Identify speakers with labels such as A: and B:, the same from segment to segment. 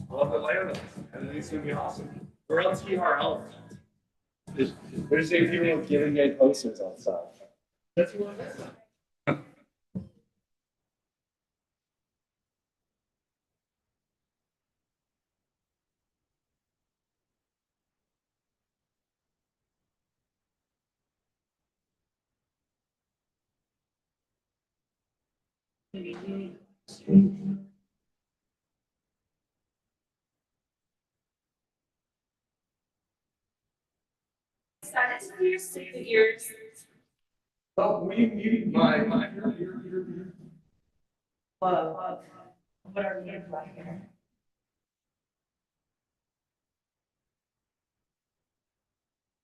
A: Love Atlanta. I think it's gonna be awesome. We're on TRL. There's a people giving away posters on stuff. That's what it is. Excited to hear some ears. Oh, my. Love. What are we like here?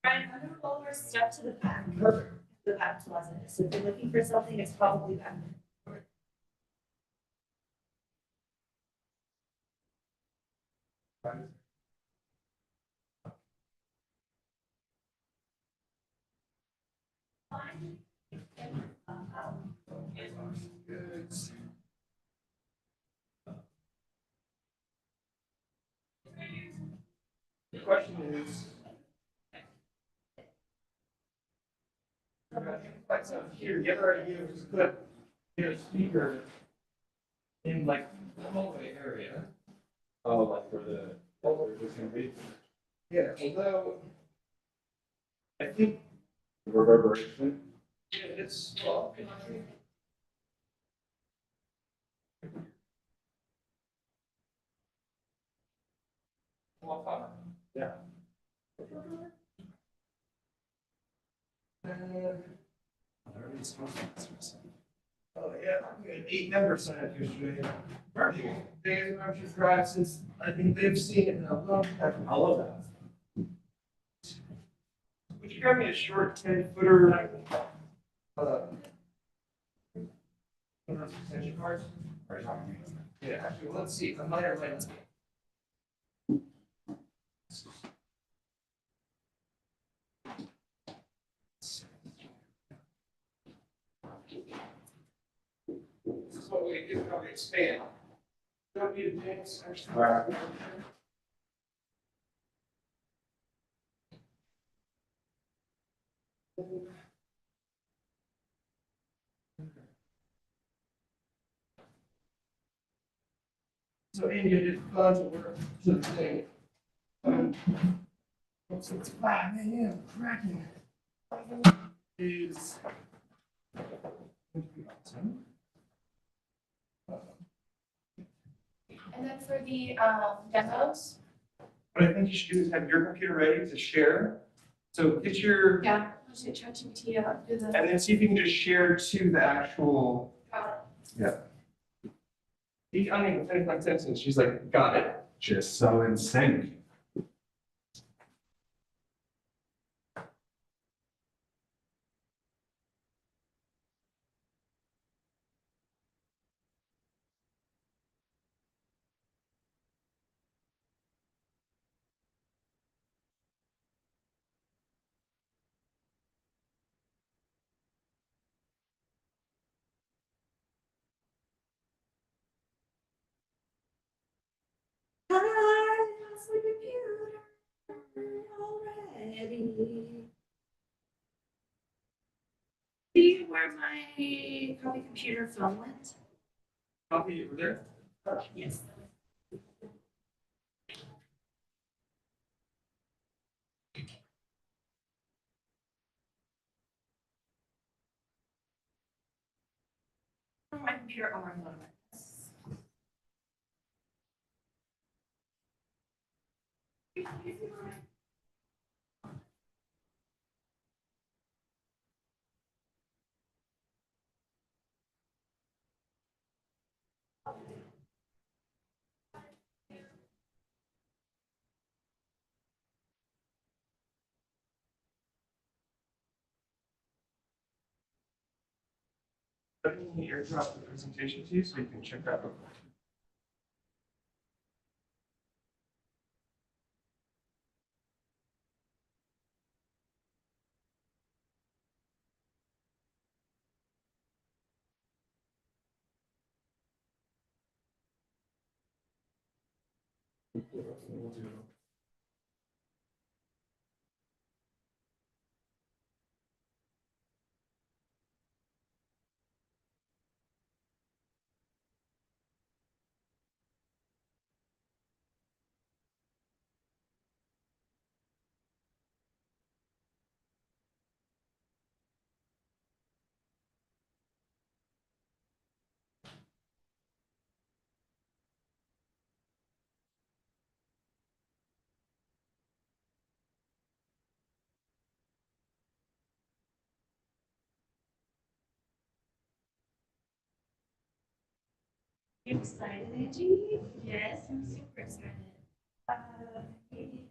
A: Ryan, I'm gonna roll our stuff to the back. Perfect. The back closet. So if you're looking for something, it's probably back. The question is. Like so here, the other idea was to put a speaker in like the hallway area. Oh, like where the hallway was gonna be. Yeah, although I think reverberation. Yeah, it's well, I think. Yeah. Oh, yeah, we had 8 members sign up yesterday. They have subscribed since, I think they've seen it in a long time. I love that. Would you grab me a short 10-footer? Extension cards? Yeah, actually, let's see, I might or might not. This is what we do, how we expand. Don't need a dance. So India did a bunch of work to the thing. So it's 5 a.m. cracking. Is
B: And then for the demos,
A: what I think you should do is have your computer ready to share. So get your,
B: yeah, I'll just ChatGPT out, do the.
A: and then see if you can just share to the actual. Yeah. I mean, finish my sentence. She's like, got it.
C: Just so in sync.
B: Hi, how's the computer already? See where my copy computer phone went?
A: Copy over there.
B: Yes. My computer on my phone.
A: Let me airdrop the presentation to you so you can check that out.
B: You excited, Angie? Yes, I'm super excited. Maybe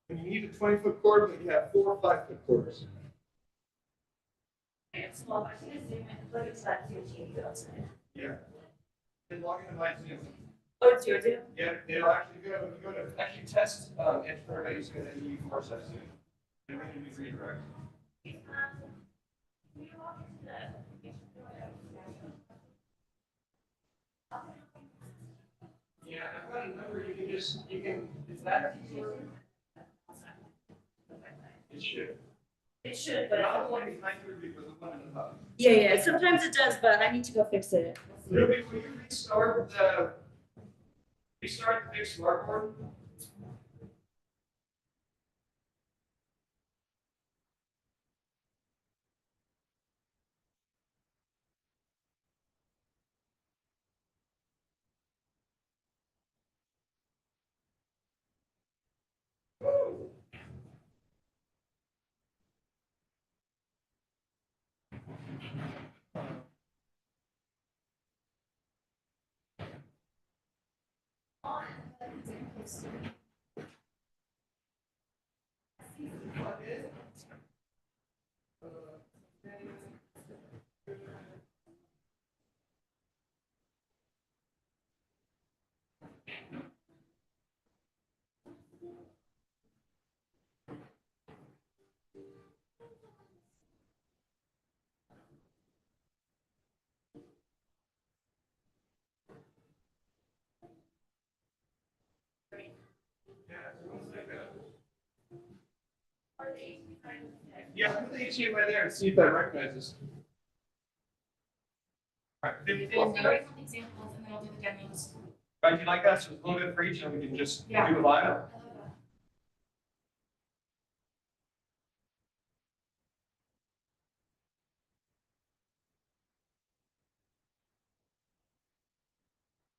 A: And you need a 20-foot cord, but you have 4 5-foot cords.
B: it's well, I can assume it, but it's not too cheap outside.
A: Yeah. And log into my Zoom.
B: Oh, it's your do?
A: Yeah, it'll actually go to actually test if everybody's going to use more sets soon. And we can be redirect.
B: Can you walk into the?
A: Yeah, I've got a number, you can, is that easier? It should.
B: It should,
A: But
B: but.
A: I'm the one behind Ruby with the one in the hub.
B: Yeah, sometimes it does, but I need to go fix it.
A: Ruby, will you restart the big smart board? Yeah, I'm gonna HDMI there and see if that recognizes. Alright, 15
B: Well, we already
A: minutes.
B: have the examples and then I'll do the demos.
A: Right, do you like that? So it's a little bit for each and we can just do
B: Yeah.
A: it live.
B: I love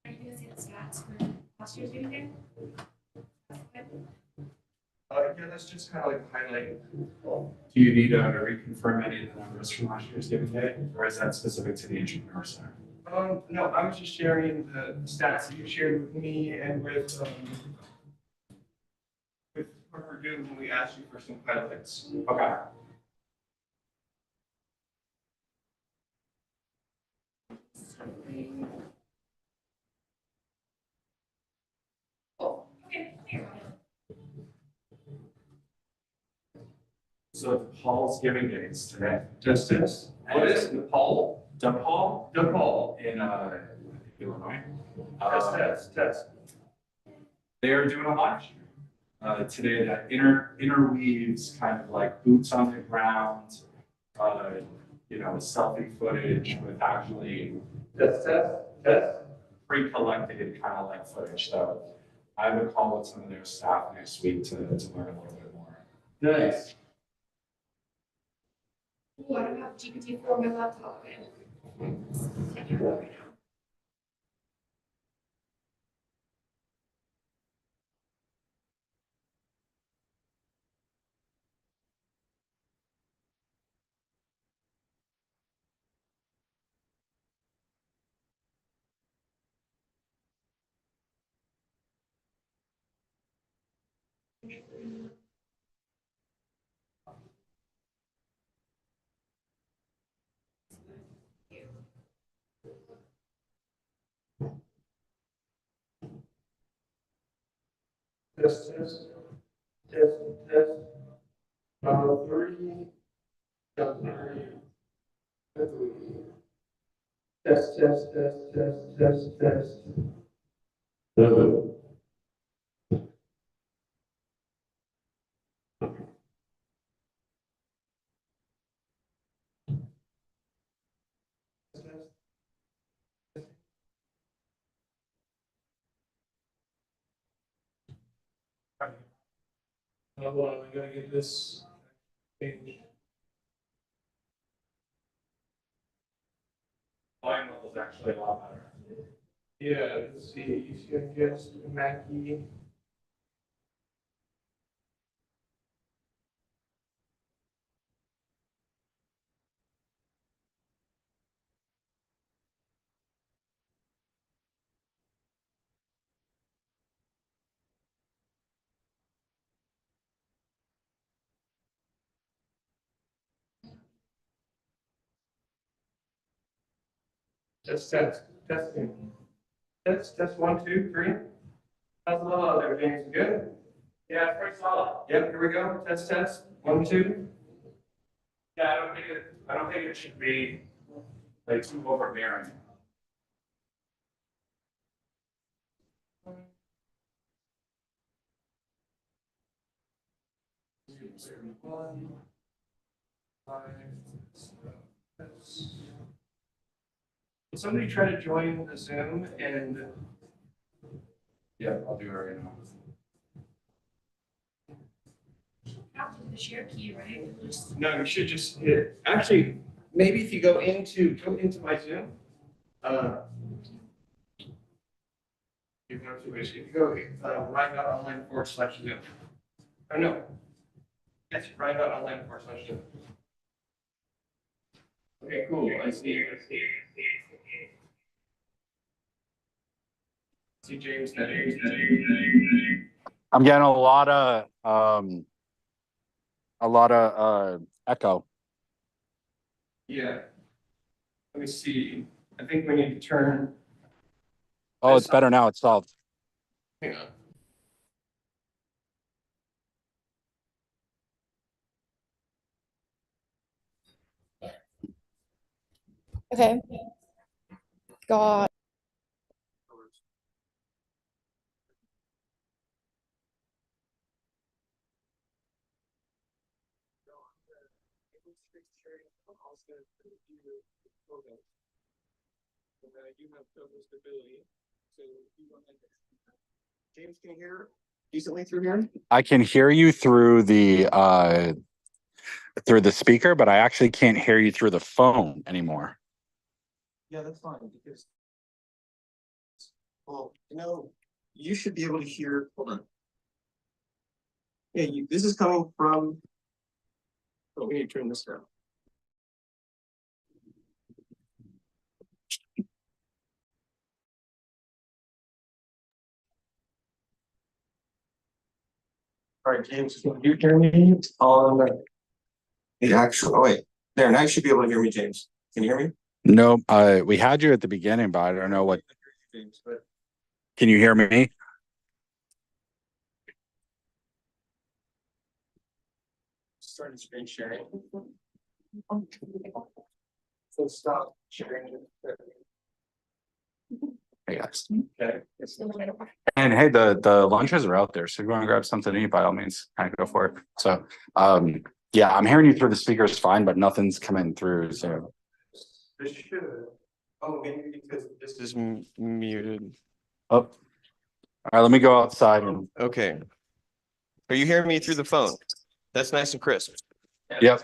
B: that. Are you gonna see the stats for last year's meeting day?
A: Yeah, that's just kind of like highlight.
C: Do you need to reconfirm any of the numbers from last year's giving day, or is that specific to the entrepreneur center?
A: No, I was just sharing the stats that you shared with me and with Purdue when we asked you for some highlights.
C: Okay.
B: Oh, okay, here.
C: So Paul's giving days today.
A: Test. What is it? Nepal?
C: DePaul
A: Nepal.
C: in Illinois.
A: Test.
C: They are doing a live stream today that interweaves kind of like boots on the ground, selfie footage with actually
A: Test.
C: pre-collected kind of like footage. So I have a call with some of their staff next week to learn a little bit more.
A: Nice.
B: Oh, I don't have GPT-4 on my laptop. Take it right now.
A: Test, test, test, test. Three. Three. Test, test, test, test, test, test. Hold on, we gotta get this thing.
C: Volume level is actually a lot better.
A: Yeah, let's see, you can just Mackie. Just testing. Test, one, two, three. How's the level out there, James? Good?
C: Yeah, it's pretty solid.
A: Yep, here we go. Test, one, two.
C: Yeah, I don't think it should be like too overbearing.
A: One, five, Will somebody try to join the Zoom and
C: Yeah, I'll do it right now.
B: After the share key, right? Just-
A: no, you should just hit, actually, maybe if you go into my Zoom. You go to, if you go, Ryan.online/Zoom. Oh, no. Yes, Ryan.online/Zoom. Okay, cool, I see. See James now.
D: I'm getting a lot of echo.
A: Yeah. Let me see, I think we need to turn,
D: Oh, it's better now. It's solved.
A: hang on.
E: Okay. God.
A: James, can you hear decently through here?
D: I can hear you through the speaker, but I actually can't hear you through the phone anymore.
A: Yeah, that's fine, because. Well, you should be able to hear, hold on. Yeah, this is coming from. Oh, we need to turn this down. All right, James, can you hear me on the actual, oh wait, there, now you should be able to hear me, James. Can you hear me?
D: No, we had you at the beginning, but I don't know what.
A: James, but
D: Can you hear me?
A: starting screen sharing. So stop sharing.
D: Hey guys.
A: Okay.
D: And hey, the lunches are out there, so if you want to grab something to eat, by all means, kind of go for it. So, yeah, I'm hearing you through the speakers fine, but nothing's coming through. So,
A: This should, oh, maybe because this is muted.
D: oh, all right, let me go outside and.
F: Okay. Are you hearing me through the phone? That's nice and crisp.
D: Yep.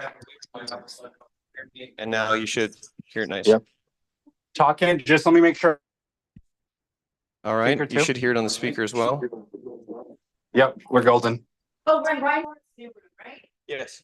F: And now you should hear it nice.
D: Yep. Talking. Just let me make sure.
F: All right.
D: Speaker
F: You
D: two?
F: should hear it on the speaker as well.
D: Yep, we're golden.
B: Oh, right, right?
F: Yes.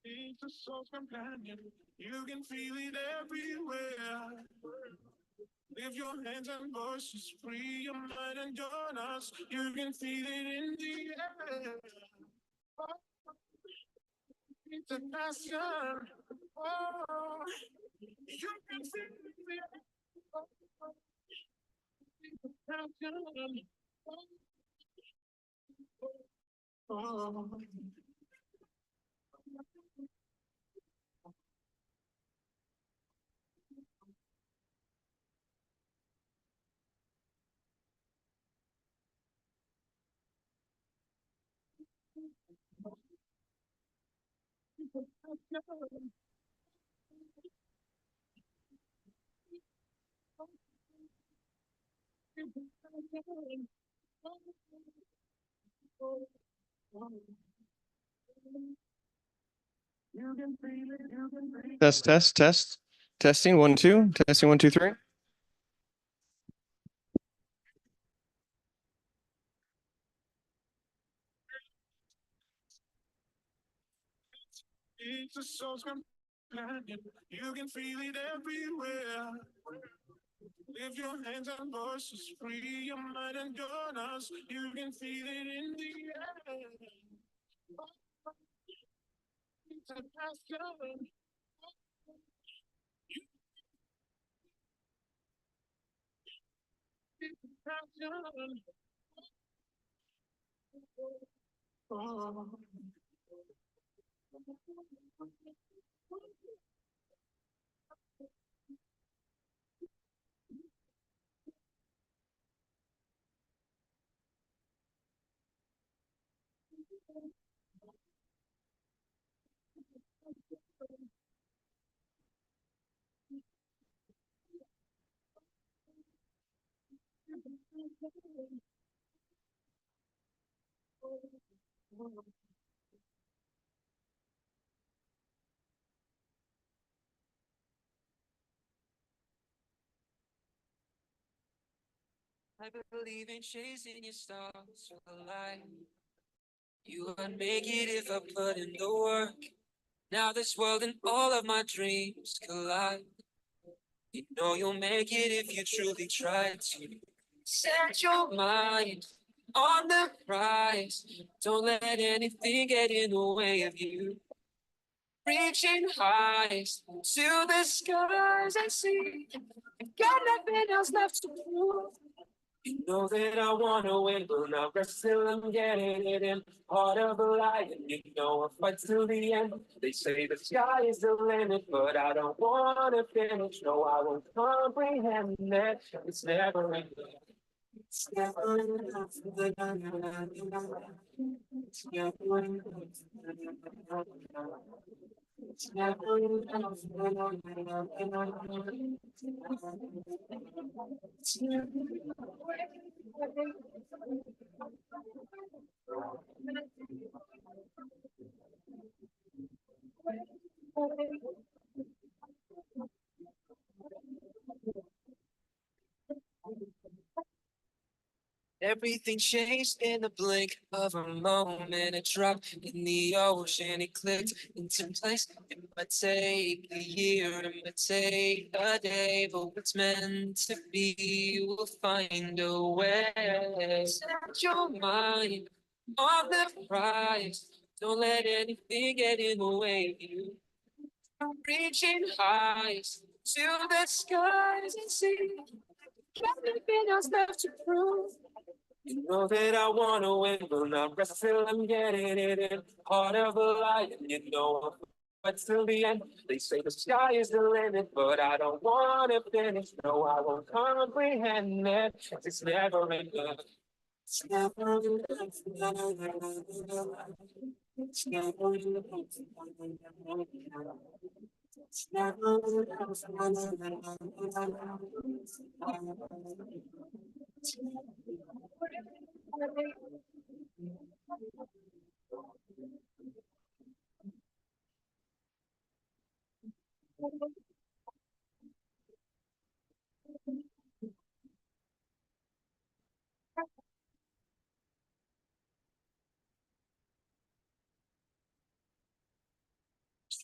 G: It's a soul's companion. You can feel it everywhere. Lift your hands and voices, free your mind and join us. You can feel it in the air. It's a passion. Oh, you can feel it. It's a passion. Oh.
F: Test. Testing, 1, 2, testing, 1, 2, 3.
G: It's a soul's companion. You can feel it everywhere. Lift your hands and voices, free your mind and join us. You can feel it in the air. It's a passion. It's a passion. Oh.
H: I believe in chasing your stars for life. You would make it if I put in the work. Now this world and all of my dreams collide. You know you'll make it if you truly try to. Set your mind on the prize. Don't let anything get in the way of you. reaching highs to the skies. I see I've got nothing else left to prove. You know that I wanna win, but not rest till I'm getting it in. Part of a lie, and you know I'll fight till the end. They say the sky is the limit, but I don't wanna finish. No, I won't comprehend that. It's never enough. It's never enough. It's never enough. It's never enough. It's never Everything changed in the blink of a moment. A drop in the ocean, it clicked into place. It might take a year, it might take a day, but what's meant to be will find a way. Set your mind on the prize. Don't let anything get in the way of you. Reaching highs to the skies and see. Got nothing else left to prove. You know that I wanna win, but not rest till I'm getting it in. Heart of a lion, you know I'm but till the end. They say the sky is the limit, but I don't wanna finish. No, I won't comprehend it. It's never enough. It's never enough. It's never enough. It's never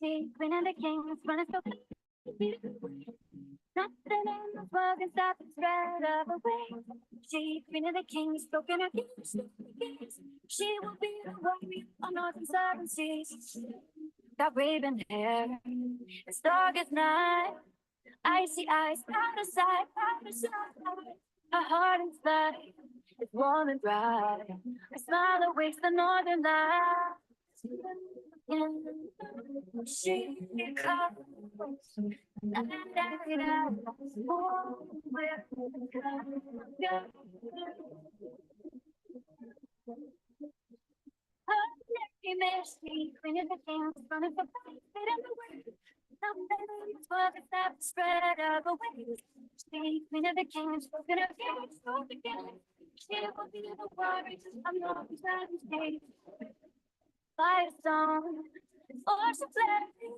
I: See, Queen of the Kings, running so fast. Nothing in the world can stop the spread of a wing. She, Queen of the Kings, spoken her kings. She will be the warrior on north and southern seas. Got raven hair, it's dark as night. Icy eyes, out of sight, out of sight. Her heart is light, it's warm and bright. Her smile awakes the northern light. She comes. Queen of the Kings, running for fight, in the way. Something was a step spread of a way. She, Queen of the Kings, spoken of kings, spoken again. She will be the warrior, I'm not the stage. Firestone, or some flame.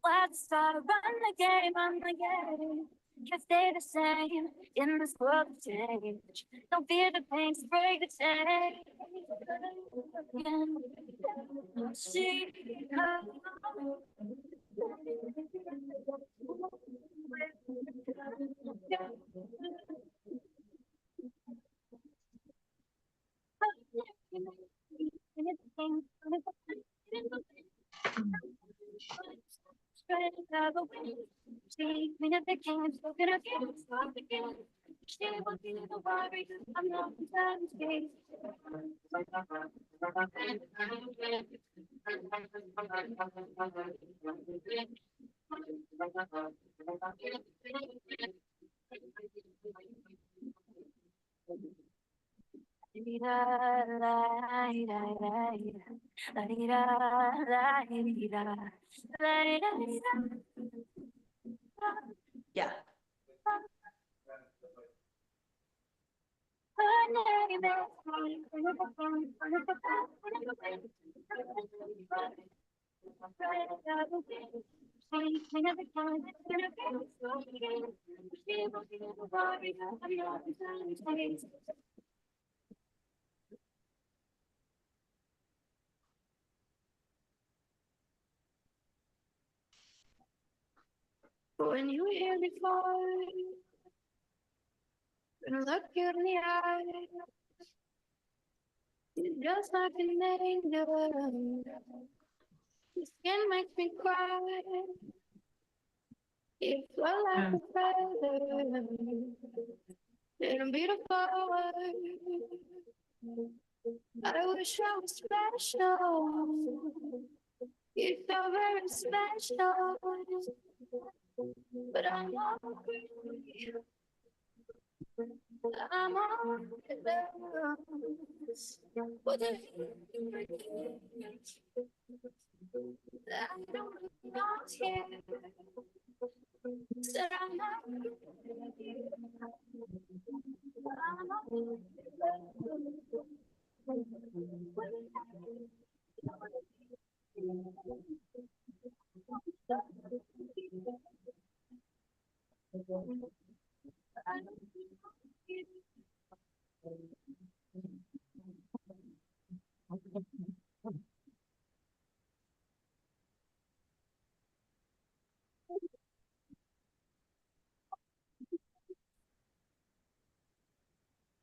I: Let's start run the game, run the game. Can't stay the same in this world of change. Don't fear the pain, to break the chain. She Queen of the Kings, spoken of kings, spoken again. She will be the warrior, I'm not the stage.
B: Yeah.
I: When you hear me fall, when I look you in the eye, you're just like an angel. Your skin makes me cry. You flow like a feather in a beautiful world. I wish I was special. You're so very special. But I'm all I'm all what if I don't not here. Said I'm not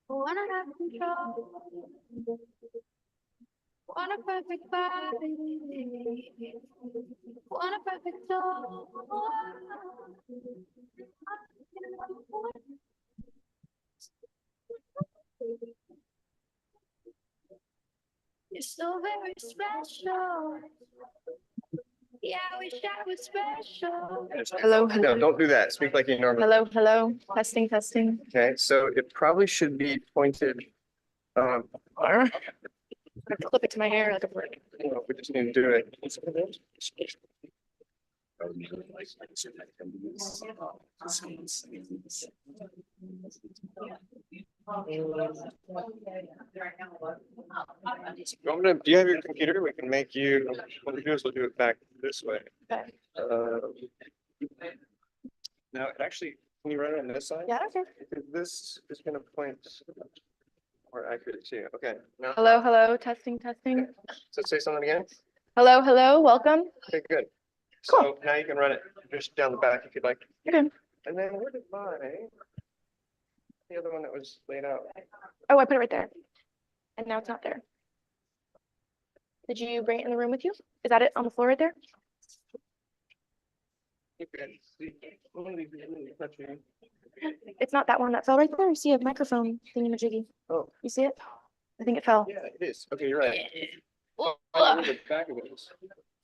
I: wanna have control. Want a perfect body. Want a perfect soul. You're so very special. Yeah, I wish I was special.
F: Hello, hello. No, don't do that. Speak like you normally.
E: Hello, hello. Testing, testing.
F: Okay, so it probably should be pointed.
E: I clip it to my hair like a brick.
F: We just need to do it. Do you have your computer? We can make you, what we do is we'll do it back this way.
E: Okay.
F: Now, actually, can you run it on this side?
E: Yeah, okay.
F: Because this is gonna point more accurate too. Okay, now,
E: Hello, hello. Testing, testing.
F: so say something again.
E: Hello, hello. Welcome.
F: Okay, good.
E: Cool.
F: So now you can run it just down the back if you'd like.
E: Okay.
F: And then where did the other one that was laid out?
E: Oh, I put it right there. And now it's not there. Did you bring it in the room with you? Is that it on the floor right there? It's not that one that fell right there. You see a microphone thingy-majiggy.
F: Oh.
E: You see it? I think it fell.
F: Yeah, it is. Okay, you're right.
E: Ugh.
F: I know where the back of it is.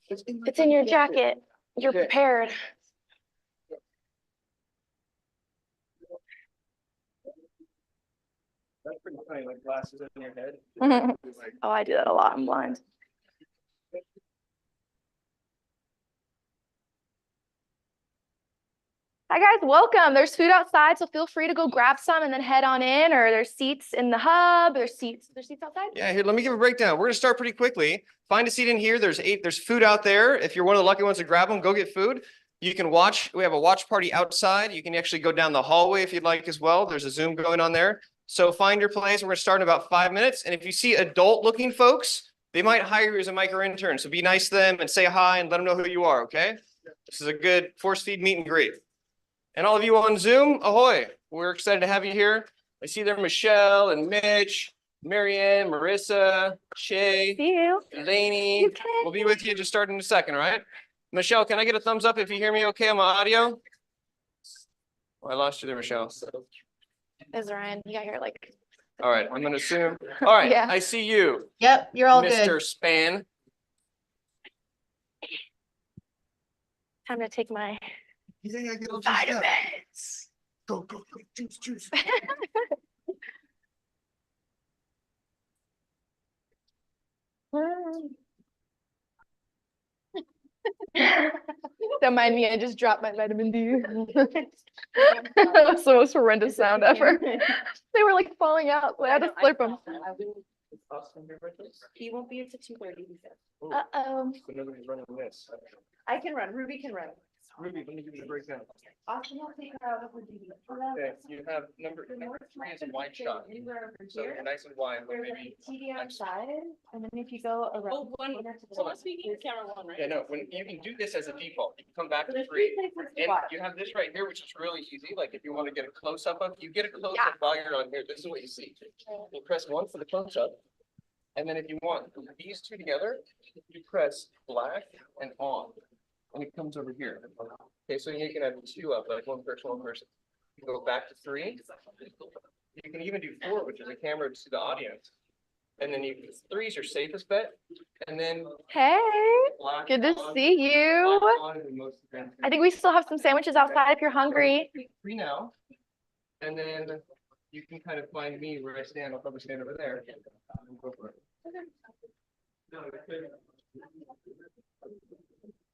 E: It's in your jacket. You're
F: Okay.
E: prepared.
F: That's pretty funny, like glasses in your head.
E: Oh, I do that a lot. I'm blind. Hi guys, welcome. There's food outside, so feel free to go grab some and then head on in, or there's seats in the hub, there's seats outside.
F: Yeah, here, let me give a breakdown. We're gonna start pretty quickly. Find a seat in here. There's food out there. If you're one of the lucky ones to grab them, go get food. You can watch. We have a watch party outside. You can actually go down the hallway if you'd like as well. There's a Zoom going on there. So find your place. We're gonna start in about 5 minutes. And if you see adult looking folks, they might hire you as a micro intern. So be nice to them and say hi and let them know who you are, okay? This is a good force feed meet and greet. And all of you on Zoom, ahoy. We're excited to have you here. I see there Michelle and Mitch, Marianne, Marissa, Shay,
E: See you.
F: Lainey.
E: Okay.
F: We'll be with you just starting in a second, all right? Michelle, can I get a thumbs up if you hear me okay on my audio? Oh, I lost you there, Michelle.
E: There's Ryan. You got here like.
F: All right, I'm gonna assume. All right,
E: Yeah.
F: I see you,
J: Yep, you're all
F: Mr.
J: good.
F: Span.
E: Time to take my
F: Vitamins.
E: Go,
F: juice.
E: Don't mind me, I just dropped my vitamin D. That was the most horrendous sound ever. They were like falling out. I had to slurp them.
J: He won't be until 2:30.
E: Uh-oh.
F: So nobody's running this.
J: I can run. Ruby can run.
F: Ruby, let me give you the breakdown.
J: Austin will take her out of her duty.
F: Okay, you have number three is a wide shot. So you're nice and wide, but
E: There's
F: maybe.
E: like TV outside, and then if you go around.
J: Oh, one. So let's be camera one, right?
F: Yeah, no, when you can do this as a default, you can come back to
J: There's
F: three.
J: three places to
F: And
J: watch.
F: you have this right here, which is really easy. Like if you want to get a close up of, you get a close
E: Yeah.
F: up while you're on here. This is what you see. You press one for the close up. And then if you want these two together, you press black and on, and it comes over here. Okay, so you can have two up, like one person, one person. You can go back to 3. You can even do 4, which is a camera to the audience. And then 3 is your safest bet. And then
E: Hey,
F: black
E: good to
F: on,
E: see you.
F: black on is the most advanced.
E: I think we still have some sandwiches outside if you're hungry.
F: 3 now. And then you can kind of find me where I stand. I'll probably stand over there. And go for it.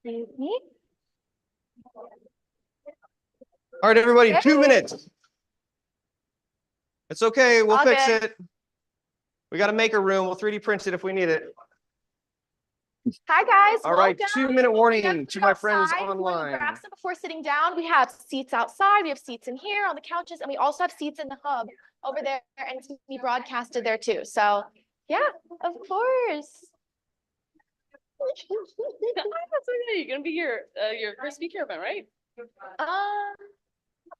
E: Excuse me.
F: All right, everybody, 2 minutes. It's okay, we'll
E: All
F: fix
E: good.
F: it. We got a maker room. We'll 3D print it if we need it.
E: Hi, guys.
F: All right,
E: welcome.
F: 2-minute warning
E: Welcome
F: to my friends
E: outside. If you wanna
F: online.
E: Grab some before sitting down. We have seats outside. We have seats in here on the couches, and we also have seats in the hub over there, and it's gonna be broadcasted there too. So, yeah, of course.
J: That's okay. You're gonna be your first speaker event, right?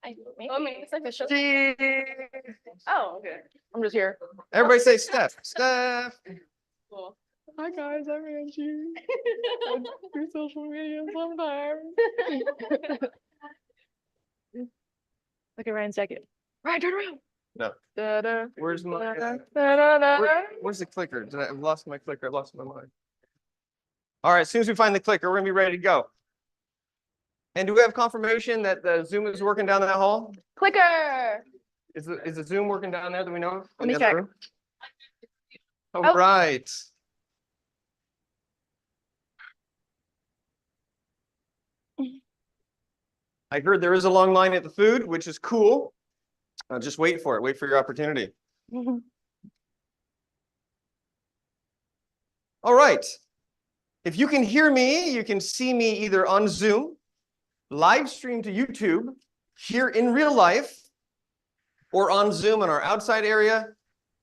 E: Maybe.
J: I mean, it's like a show.
F: Cheese.
J: Oh, okay.
E: I'm just here.
F: Everybody say Steph. Steph.
J: Cool.
E: Hi guys, I'm Angie. Your social media sometimes. Look at Ryan's jacket. Ryan, turn around.
F: No.
E: Da-da,
F: Where's my
E: da-da-da.
F: where's the clicker? I've lost my clicker. I've lost my mind. All right, as soon as we find the clicker, we're gonna be ready to go. And do we have confirmation that the Zoom is working down that hall?
E: Clicker.
F: Is the Zoom working down there that we know of?
E: Let me
F: In the other
E: check.
F: room? All right. I heard there is a long line at the food, which is cool. Just wait for it. Wait for your opportunity. All right. If you can hear me, you can see me either on Zoom, live stream to YouTube, here in real life, or on Zoom in our outside area,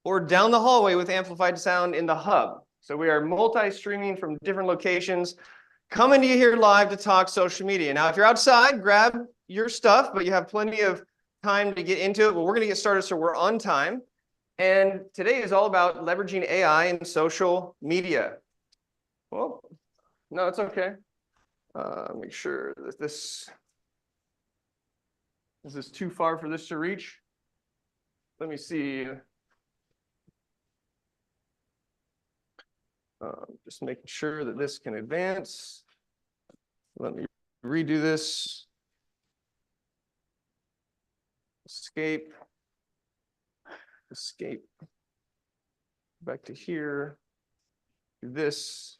F: or down the hallway with amplified sound in the hub. So we are multi-streaming from different locations, coming to you here live to talk social media. Now, if you're outside, grab your stuff, but you have plenty of time to get into it. But we're going to get started, so we're on time. And today is all about leveraging AI in social media. Well, no, it's okay. Make sure that this is this too far for this to reach. Let me see. Just making sure that this can advance. Let me redo this. Escape. Escape. Back to here. Do this.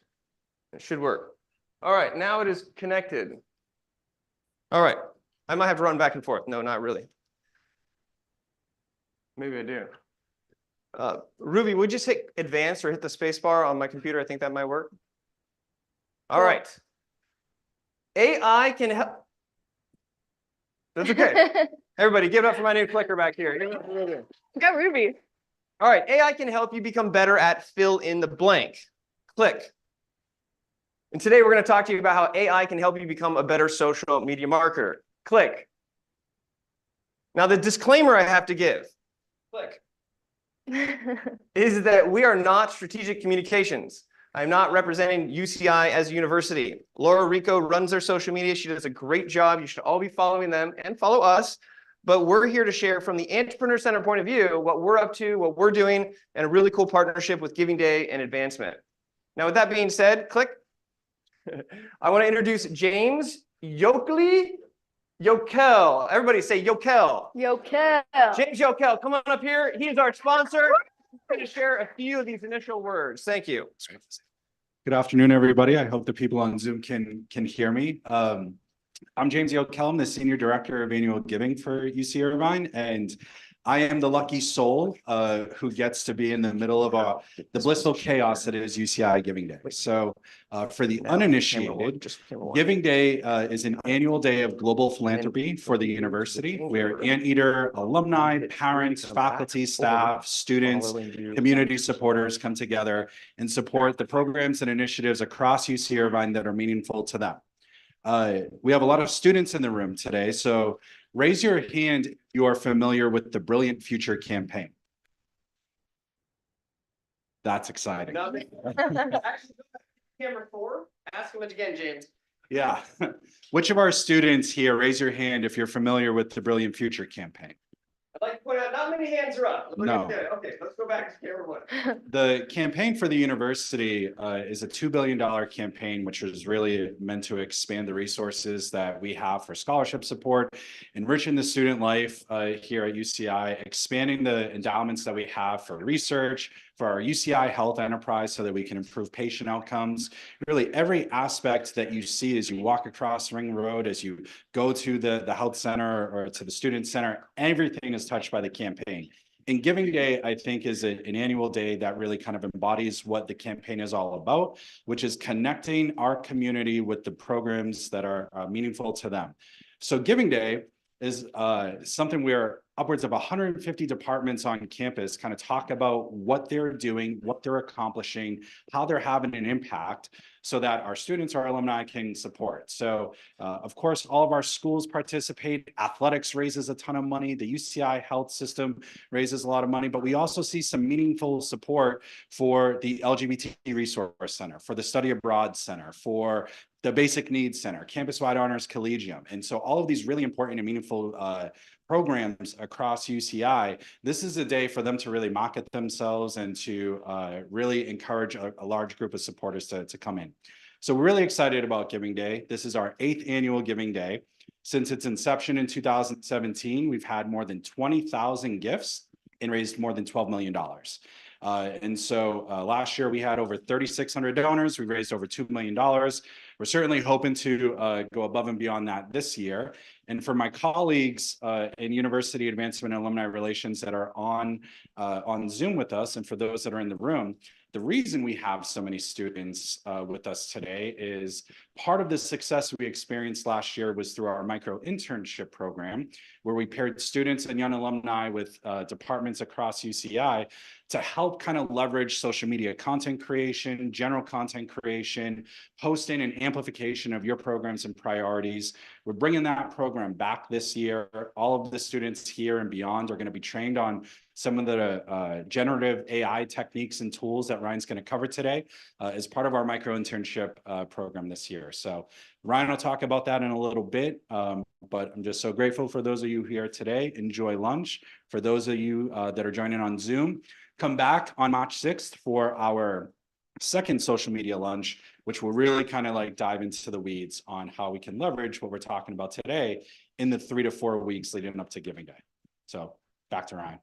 F: It should work. All right, now it is connected. All right, I might have to run back and forth. No, not really. Maybe I do. Ruby, would you just hit advance or hit the space bar on my computer? I think that might work. All right. AI can help. That's okay. Everybody, give it up for my new clicker back here.
E: Go Ruby.
F: All right, AI can help you become better at fill in the blank. Click. And today we're going to talk to you about how AI can help you become a better social media marketer. Click. Now, the disclaimer I have to give, click, is that we are not strategic communications. I'm not representing UCI as a university. Laura Rico runs their social media. She does a great job. You should all be following them and follow us. But we're here to share from the Entrepreneur Center point of view what we're up to, what we're doing, and a really cool partnership with Giving Day and Advancement. Now, with that being said, click. I want to introduce James Yokel. Everybody say Yokel.
E: Yokel.
F: James Yokel, come on up here. He is our sponsor. He's going to share a few of these initial words. Thank you.
D: Good afternoon, everybody. I hope the people on Zoom can hear me. I'm James Yokel. I'm the Senior Director of Annual Giving for UC Irvine, and I am the lucky soul who gets to be in the middle of the blissful chaos that is UCI Giving Day. So for the uninitiated, Giving Day is an annual day of global philanthropy for the university, where Anteater alumni, parents, faculty, staff, students, community supporters come together and support the programs and initiatives across UC Irvine that are meaningful to them. We have a lot of students in the room today, so raise your hand if you are familiar with the Brilliant Future campaign. That's exciting.
F: Nothing. Actually, camera 4, ask him it again, James.
D: Yeah. Which of our students here, raise your hand if you're familiar with the Brilliant Future campaign?
F: I'd like to point out, not many hands are up.
D: No.
F: Okay, let's go back to camera 1.
D: The campaign for the university is a $2 billion campaign, which is really meant to expand the resources that we have for scholarship support, enriching the student life here at UCI, expanding the endowments that we have for research, for our UCI Health Enterprise so that we can improve patient outcomes. Really every aspect that you see as you walk across Ring Road, as you go to the health center or to the student center, everything is touched by the campaign. And Giving Day, I think, is an annual day that really kind of embodies what the campaign is all about, which is connecting our community with the programs that are meaningful to them. So Giving Day is something where upwards of 150 departments on campus kind of talk about what they're doing, what they're accomplishing, how they're having an impact so that our students, our alumni can support. So of course, all of our schools participate. Athletics raises a ton of money. The UCI health system raises a lot of money, but we also see some meaningful support for the LGBT Resource Center, for the Study Abroad Center, for the Basic Needs Center, Campus-Wide Honors Collegium. And so all of these really important and meaningful programs across UCI, this is a day for them to really market themselves and to really encourage a large group of supporters to come in. So we're really excited about Giving Day. This is our 8th annual Giving Day. Since its inception in 2017, we've had more than 20,000 gifts and raised more than $12 million. And so last year we had over 3,600 donors. We raised over $2 million. We're certainly hoping to go above and beyond that this year. And for my colleagues in University Advancement and Alumni Relations that are on Zoom with us, and for those that are in the room, the reason we have so many students with us today is part of the success we experienced last year was through our micro internship program, where we paired students and young alumni with departments across UCI to help kind of leverage social media content creation, general content creation, posting and amplification of your programs and priorities. We're bringing that program back this year. All of the students here and beyond are going to be trained on some of the generative AI techniques and tools that Ryan's going to cover today as part of our micro internship program this year. So Ryan will talk about that in a little bit, but I'm just so grateful for those of you here today. Enjoy lunch. For those of you that are joining on Zoom, come back on March 6th for our second social media lunch, which will really kind of like dive into the weeds on how we can leverage what we're talking about today in the 3 to 4 weeks leading up to Giving Day. So back to Ryan.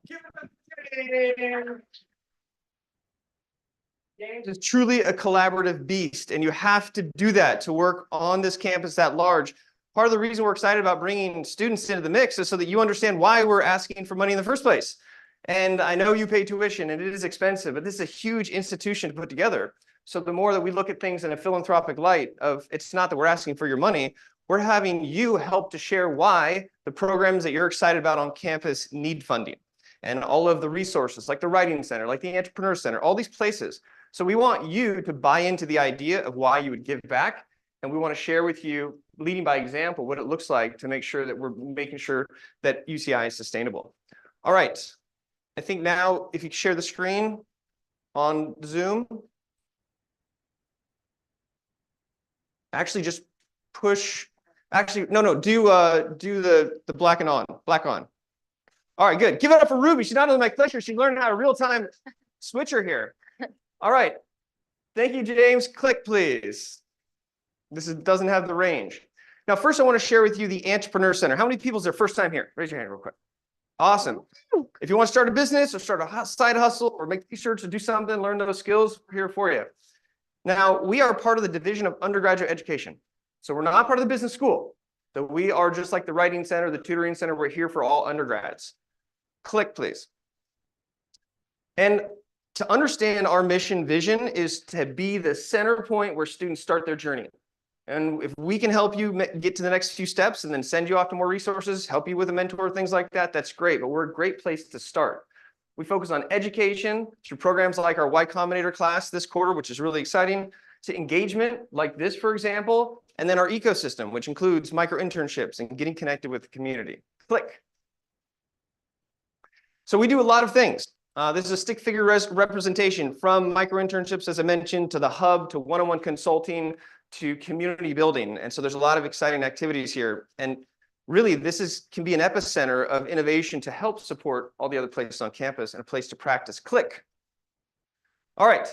F: James is truly a collaborative beast, and you have to do that to work on this campus that large. Part of the reason we're excited about bringing students into the mix is so that you understand why we're asking for money in the first place. And I know you pay tuition and it is expensive, but this is a huge institution to put together. So the more that we look at things in a philanthropic light of it's not that we're asking for your money, we're having you help to share why the programs that you're excited about on campus need funding and all of the resources like the Writing Center, like the Entrepreneur Center, all these places. So we want you to buy into the idea of why you would give back. And we want to share with you, leading by example, what it looks like to make sure that we're making sure that UCI is sustainable. All right. I think now if you share the screen on Zoom, actually just push, actually, no, do the black on. All right, good. Give it up for Ruby. She's not only my lecturer, she's learning how to real-time switcher here. All right. Thank you, James. Click, please. Doesn't have the range. Now, first I want to share with you the Entrepreneur Center. How many people is their first time here? Raise your hand real quick. Awesome. If you want to start a business or start a side hustle or make t-shirts or do something, learn those skills, we're here for you. Now, we are part of the Division of Undergraduate Education. So we're not part of the business school. So we are just like the Writing Center, the Tutoring Center. We're here for all undergrads. Click, please. And to understand our mission vision is to be the center point where students start their journey. And if we can help you get to the next few steps and then send you off to more resources, help you with a mentor, things like that, that's great. But we're a great place to start. We focus on education through programs like our Y Combinator class this quarter, which is really exciting, to engagement like this, for example, and then our ecosystem, which includes micro internships and getting connected with the community. Click. So we do a lot of things. This is a stick figure representation from micro internships, as I mentioned, to the hub, to one-on-one consulting, to community building. And so there's a lot of exciting activities here. And really, can be an epicenter of innovation to help support all the other places on campus and a place to practice. Click. All right.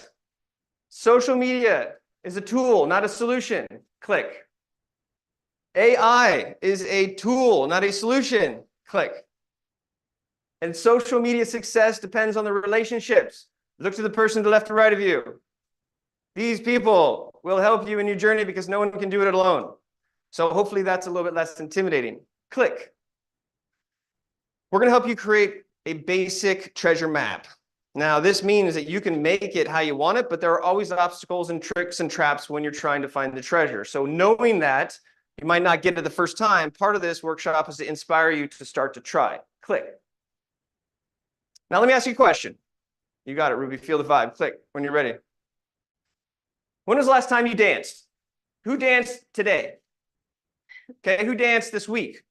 F: Social media is a tool, not a solution. Click. AI is a tool, not a solution. Click. And social media success depends on the relationships. Look to the person to the left or right of you. These people will help you in your journey because no one can do it alone. So hopefully that's a little bit less intimidating. Click. We're going to help you create a basic treasure map. Now, this means that you can make it how you want it, but there are always obstacles and tricks and traps when you're trying to find the treasure. So knowing that you might not get it the first time, part of this workshop is to inspire you to start to try. Click. Now, let me ask you a question. You got it, Ruby. Feel the vibe. Click when you're ready. When was the last time you danced? Who danced today? Okay, who danced this week?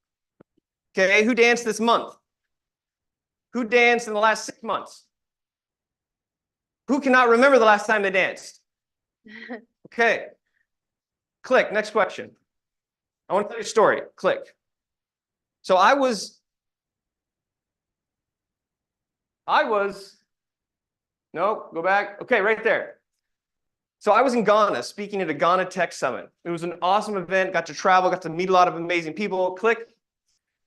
F: Okay, who danced this month? Who danced in the last 6 months? Who cannot remember the last time they danced? Okay. Click. Next question. I want to tell you a story. Click. So I was, no, go back. Okay, right there. So I was in Ghana speaking at a Ghana Tech Summit. It was an awesome event, got to travel, got to meet a lot of amazing people. Click.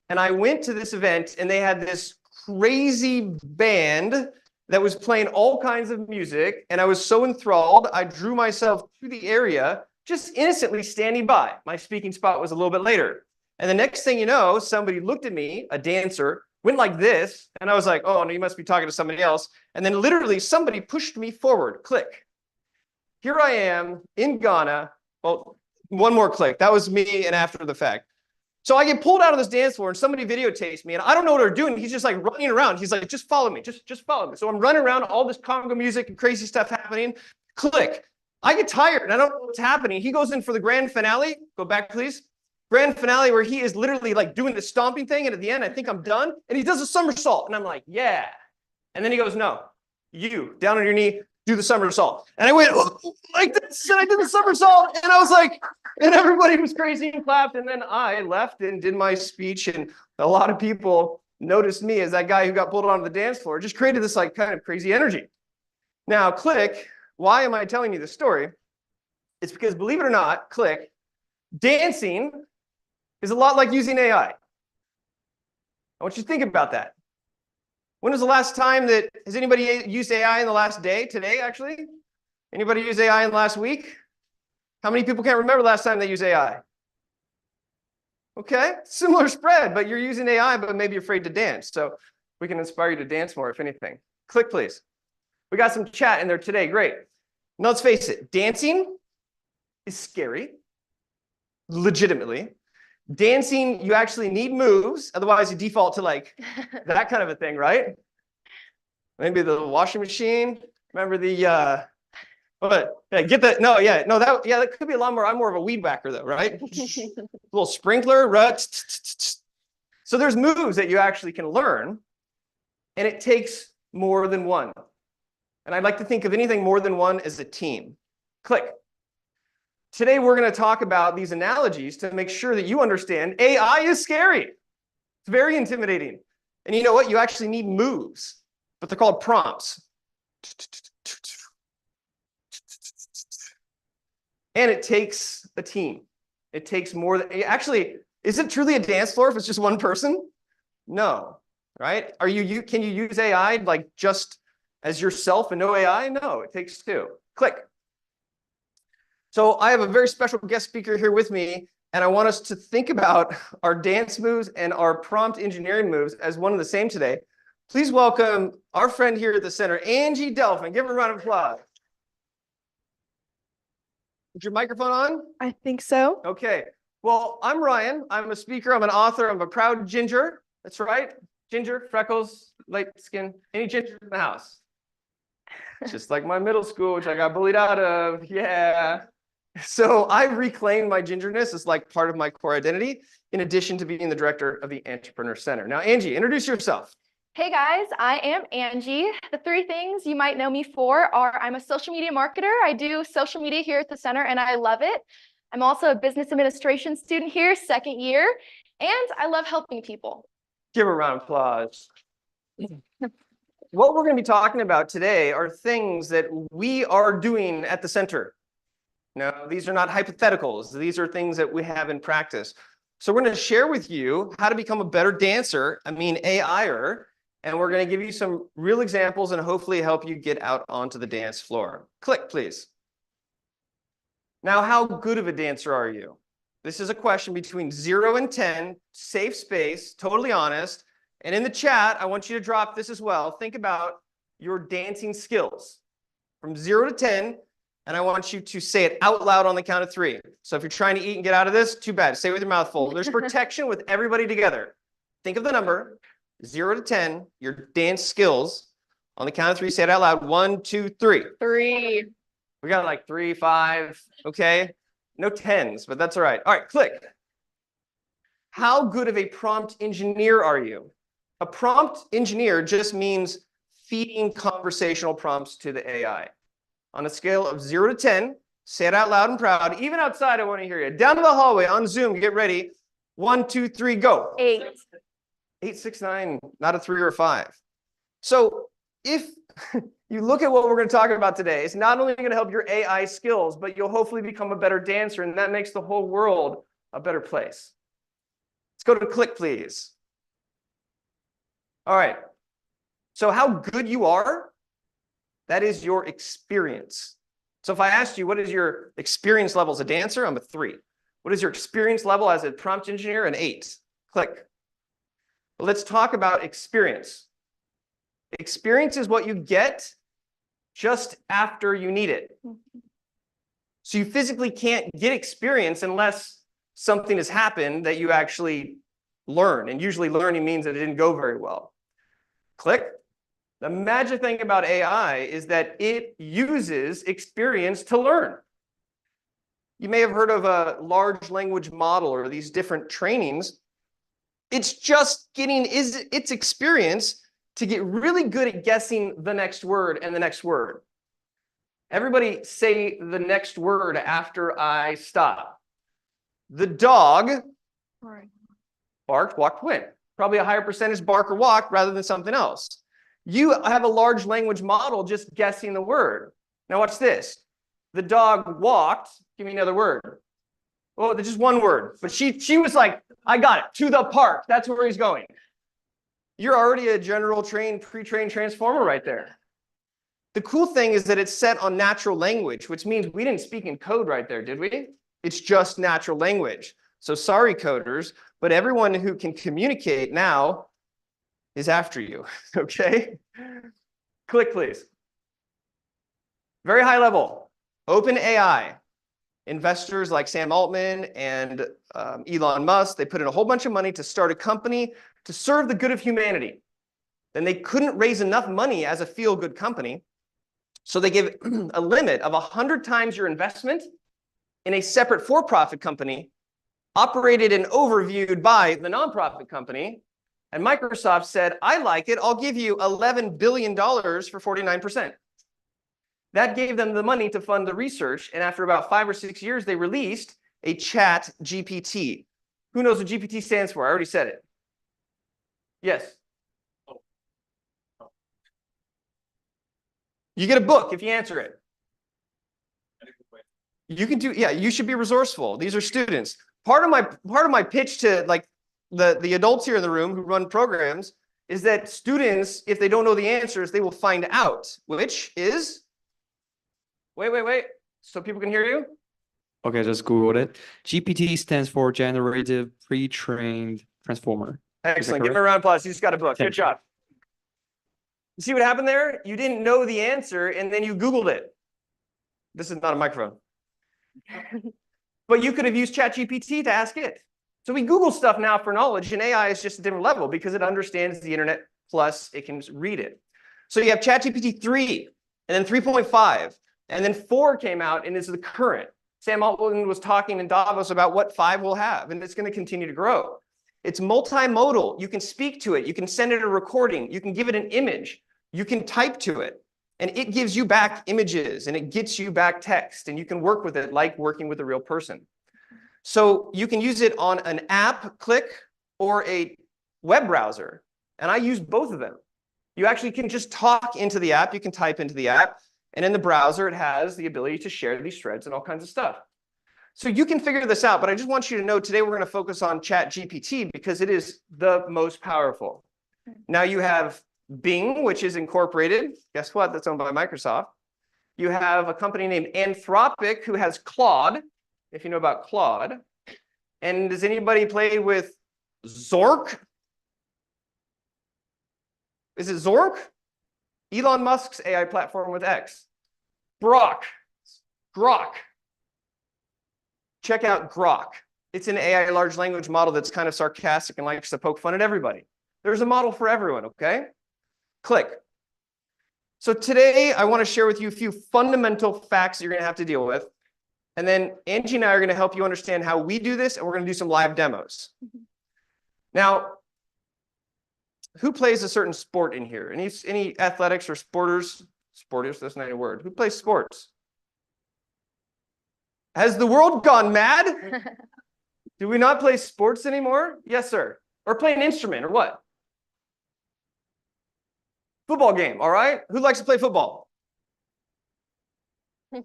F: And I went to this event and they had this crazy band that was playing all kinds of music. And I was so enthralled, I drew myself to the area, just innocently standing by. My speaking spot was a little bit later. And the next thing you know, somebody looked at me, a dancer, went like this. And I was like, oh, no, you must be talking to somebody else. And then literally somebody pushed me forward. Click. Here I am in Ghana. Well, one more click. That was me and after the fact. So I get pulled out of this dance floor and somebody videotapes me and I don't know what they're doing. He's just like running around. He's like, just follow me. Just follow me. So I'm running around, all this Congo music and crazy stuff happening. Click. I get tired and I don't know what's happening. He goes in for the grand finale. Go back, please. Grand finale where he is literally like doing the stomping thing. And at the end, I think I'm done. And he does a somersault. And I'm like, yeah. And then he goes, no, you down on your knee, do the somersault. And I went like this, and I did the somersault, and I was like, and everybody was crazy and clapped. And then I left and did my speech, and a lot of people noticed me as that guy who got pulled onto the dance floor. It just created this like kind of crazy energy. Now, click. Why am I telling you this story? It's because, believe it or not, click, dancing is a lot like using AI. I want you to think about that. When was the last time that, has anybody used AI in the last day? Today, actually? Anybody use AI in the last week? How many people can't remember the last time they used AI? Okay, similar spread, but you're using AI, but maybe you're afraid to dance. So we can inspire you to dance more, if anything. Click, please. We got some chat in there today. Great. Now, let's face it. Dancing is scary, legitimately. Dancing, you actually need moves. Otherwise, you default to like that kind of a thing, right? Maybe the washing machine. Remember the, what? Yeah, get that. No, yeah, no, that could be a lot more. I'm more of a weed whacker, though, right? Little sprinkler, right? So there's moves that you actually can learn, and it takes more than one. And I'd like to think of anything more than one as a team. Click. Today, we're going to talk about these analogies to make sure that you understand AI is scary. It's very intimidating. And you know what? You actually need moves, but they're called prompts. And it takes a team. It takes more than, actually, is it truly a dance floor if it's just one person? No, right? Can you use AI like just as yourself and no AI? No, it takes two. Click. So I have a very special guest speaker here with me, and I want us to think about our dance moves and our prompt engineering moves as one and the same today. Please welcome our friend here at the center, Angie Delphin. Give her a round of applause. Is your microphone on?
K: I think so.
F: Okay. Well, I'm Ryan. I'm a speaker. I'm an author. I'm a proud ginger. That's right. Ginger, freckles, light skin. Any ginger in the house? Just like my middle school, which I got bullied out of. Yeah. So I reclaimed my gingerness as like part of my core identity, in addition to being the director of the Entrepreneur Center. Now, Angie, introduce yourself.
E: Hey guys, I am Angie. The three things you might know me for are I'm a social media marketer. I do social media here at the center and I love it. I'm also a business administration student here, second year, and I love helping people.
F: Give her a round of applause. What we're going to be talking about today are things that we are doing at the center. Now, these are not hypotheticals. These are things that we have in practice. So we're going to share with you how to become a better dancer, AI-er, and we're going to give you some real examples and hopefully help you get out onto the dance floor. Click, please. Now, how good of a dancer are you? This is a question between 0 and 10, safe space, totally honest. And in the chat, I want you to drop this as well. Think about your dancing skills from 0 to 10. And I want you to say it out loud on the count of 3. So if you're trying to eat and get out of this, too bad. Say it with your mouth full. There's protection with everybody together. Think of the number 0 to 10, your dance skills. On the count of 3, say it out loud. 1, 2, 3.
J: 3.
F: We got like 3, 5. Okay. No 10s, but that's all right. All right, click. How good of a prompt engineer are you? A prompt engineer just means feeding conversational prompts to the AI. On a scale of 0 to 10, say it out loud and proud. Even outside, I want to hear you. Down to the hallway on Zoom, get ready. 1, 2, 3, go.
E: 8.
F: 8, 6, 9, not a 3 or a 5. So if you look at what we're going to talk about today, it's not only going to help your AI skills, but you'll hopefully become a better dancer, and that makes the whole world a better place. Let's go to click, please. All right. So how good you are, that is your experience. So if I asked you, what is your experience level as a dancer? I'm a 3. What is your experience level as a prompt engineer? An 8. Click. Let's talk about experience. Experience is what you get just after you need it. So you physically can't get experience unless something has happened that you actually learn. And usually learning means that it didn't go very well. Click. The magic thing about AI is that it uses experience to learn. You may have heard of a large language model or these different trainings. It's just getting its experience to get really good at guessing the next word and the next word. Everybody say the next word after I stop. The dog barked, walked, went. Probably a higher percentage bark or walk rather than something else. You have a large language model just guessing the word. Now watch this. The dog walked. Give me another word. Oh, there's just one word. But she was like, I got it. To the park. That's where he's going. You're already a general trained, pre-trained transformer right there. The cool thing is that it's set on natural language, which means we didn't speak in code right there, did we? It's just natural language. So sorry, coders, but everyone who can communicate now is after you, okay? Click, please. Very high level. OpenAI. Investors like Sam Altman and Elon Musk, they put in a whole bunch of money to start a company to serve the good of humanity. Then they couldn't raise enough money as a feel-good company, so they gave a limit of 100 times your investment in a separate for-profit company, operated and overviewed by the nonprofit company. And Microsoft said, I like it. I'll give you $11 billion for 49%. That gave them the money to fund the research. And after about 5 or 6 years, they released a Chat GPT. Who knows what GPT stands for? I already said it. Yes. You get a book if you answer it. You can do, yeah, you should be resourceful. These are students. Part of my pitch to like the adults here in the room who run programs is that students, if they don't know the answers, they will find out, which is, wait, so people can hear you?
K: Okay, just Googled it. GPT stands for Generative Pre-trained Transformer.
F: Excellent. Give him a round of applause. He just got a book. Good job. You see what happened there? You didn't know the answer, and then you Googled it. This is not a microphone. But you could have used ChatGPT to ask it. So we Google stuff now for knowledge, and AI is just a different level because it understands the internet, plus it can read it. So you have ChatGPT 3, and then 3.5, and then 4 came out, and is the current. Sam Altman was talking in Davos about what 5 will have, and it's going to continue to grow. It's multimodal. You can speak to it. You can send it a recording. You can give it an image. You can type to it. And it gives you back images and it gets you back text. And you can work with it like working with a real person. So you can use it on an app, Click, or a web browser. And I use both of them. You actually can just talk into the app. You can type into the app. And in the browser, it has the ability to share these threads and all kinds of stuff. So you can figure this out. But I just want you to know today we're going to focus on ChatGPT because it is the most powerful. Now you have Bing, which is incorporated. Guess what? That's owned by Microsoft. You have a company named Anthropic who has Claude, if you know about Claude. And does anybody play with Zork? Is it Zork? Elon Musk's AI platform with X. Grok. Check out Grok. It's an AI large language model that's kind of sarcastic and likes to poke fun at everybody. There's a model for everyone, okay? Click. So today I want to share with you a few fundamental facts that you're going to have to deal with. And then Angie and I are going to help you understand how we do this, and we're going to do some live demos. Now, who plays a certain sport in here? Any athletics or sporters? Sporters, that's not a word. Who plays sports? Has the world gone mad? Do we not play sports anymore? Yes, sir. Or play an instrument or what? Football game, all right? Who likes to play football? You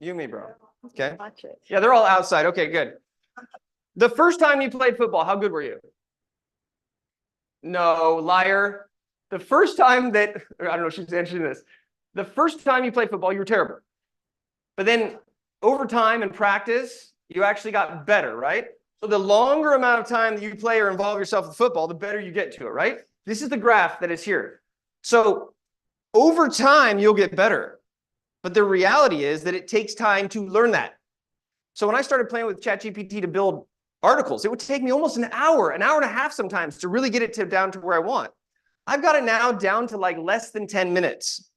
F: and me, bro. Okay.
E: Watch it.
F: Yeah, they're all outside. Okay, good. The first time you played football, how good were you? No, liar. The first time that, or I don't know if she's answering this. The first time you played football, you were terrible. But then over time and practice, you actually got better, right? So the longer amount of time that you play or involve yourself with football, the better you get to it, right? This is the graph that is here. So over time, you'll get better. But the reality is that it takes time to learn that. So when I started playing with ChatGPT to build articles, it would take me almost an hour and a half sometimes to really get it down to where I want. I've got it now down to like less than 10 minutes.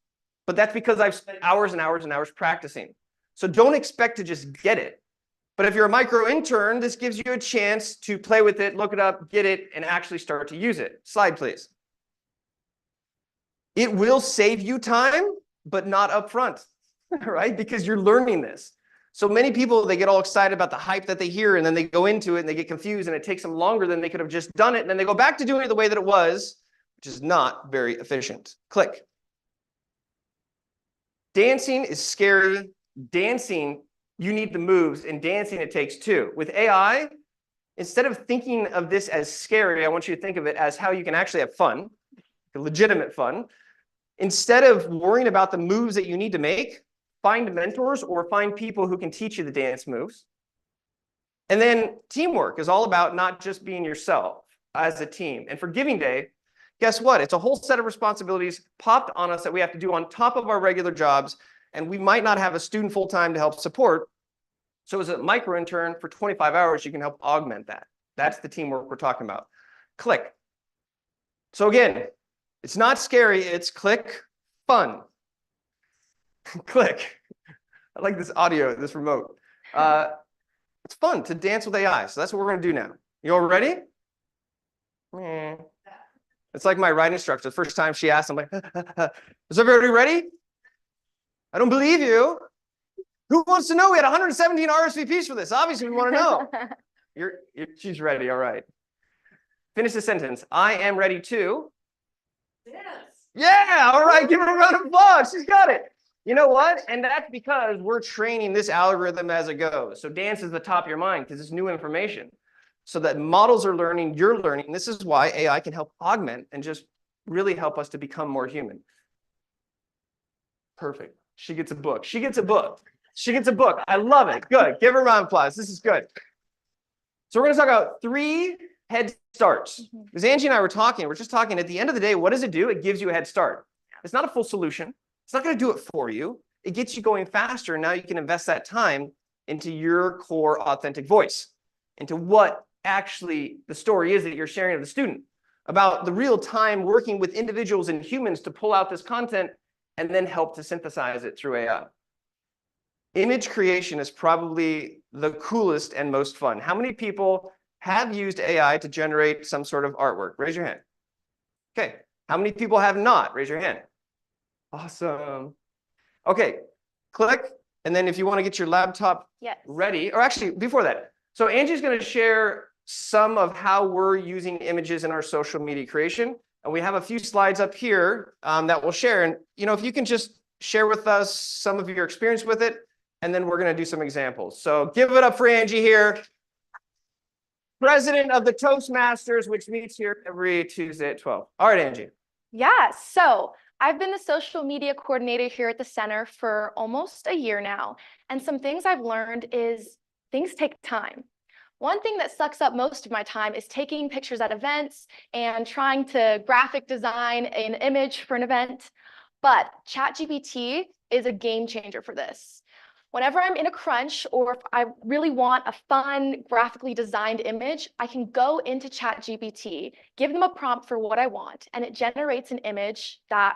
F: But that's because I've spent hours and hours and hours practicing. So don't expect to just get it. But if you're a micro intern, this gives you a chance to play with it, look it up, get it, and actually start to use it. Slide, please. It will save you time, but not upfront, right? Because you're learning this. So many people, they get all excited about the hype that they hear, and then they go into it and they get confused, and it takes them longer than they could have just done it. And then they go back to doing it the way that it was, which is not very efficient. Click. Dancing is scary. Dancing, you need the moves, and dancing it takes two. With AI, instead of thinking of this as scary, I want you to think of it as how you can actually have fun, legitimate fun. Instead of worrying about the moves that you need to make, find mentors or find people who can teach you the dance moves. And then teamwork is all about not just being yourself as a team. And for Giving Day, guess what? It's a whole set of responsibilities popped on us that we have to do on top of our regular jobs. And we might not have a student full-time to help support. So as a micro intern for 25 hours, you can help augment that. That's the teamwork we're talking about. Click. So again, it's not scary, it's click fun. Click. I like this audio, this remote. It's fun to dance with AI. So that's what we're going to do now. You all ready? It's like my writing instructor. The first time she asked, I'm like, is everybody ready? I don't believe you. Who wants to know? We had 117 RSVPs for this. Obviously, we want to know. She's ready. All right. Finish the sentence. I am ready to.
B: Yes.
F: Yeah. All right. Give her a round of applause. She's got it. You know what? And that's because we're training this algorithm as it goes. So dance is the top of your mind because it's new information. So that models are learning, you're learning. This is why AI can help augment and just really help us to become more human. Perfect. She gets a book. She gets a book. She gets a book. I love it. Good. Give her a round of applause. This is good. So we're going to talk about 3 head starts. Because Angie and I were talking, we're just talking, at the end of the day, what does it do? It gives you a head start. It's not a full solution. It's not going to do it for you. It gets you going faster. And now you can invest that time into your core authentic voice, into what actually the story is that you're sharing with the student, about the real time working with individuals and humans to pull out this content and then help to synthesize it through AI. Image creation is probably the coolest and most fun. How many people have used AI to generate some sort of artwork? Raise your hand. Okay. How many people have not? Raise your hand. Awesome. Okay. Click. And then if you want to get your laptop
E: Yes.
F: ready, or actually before that. So Angie's going to share some of how we're using images in our social media creation. And we have a few slides up here that we'll share. And, if you can just share with us some of your experience with it, and then we're going to do some examples. So give it up for Angie here, president of the Toastmasters, which meets here every Tuesday at 12. All right, Angie.
E: Yeah, so I've been the social media coordinator here at the center for almost a year now. And some things I've learned is things take time. One thing that sucks up most of my time is taking pictures at events and trying to graphic design an image for an event. But ChatGPT is a game changer for this. Whenever I'm in a crunch or if I really want a fun, graphically designed image, I can go into ChatGPT, give them a prompt for what I want, and it generates an image that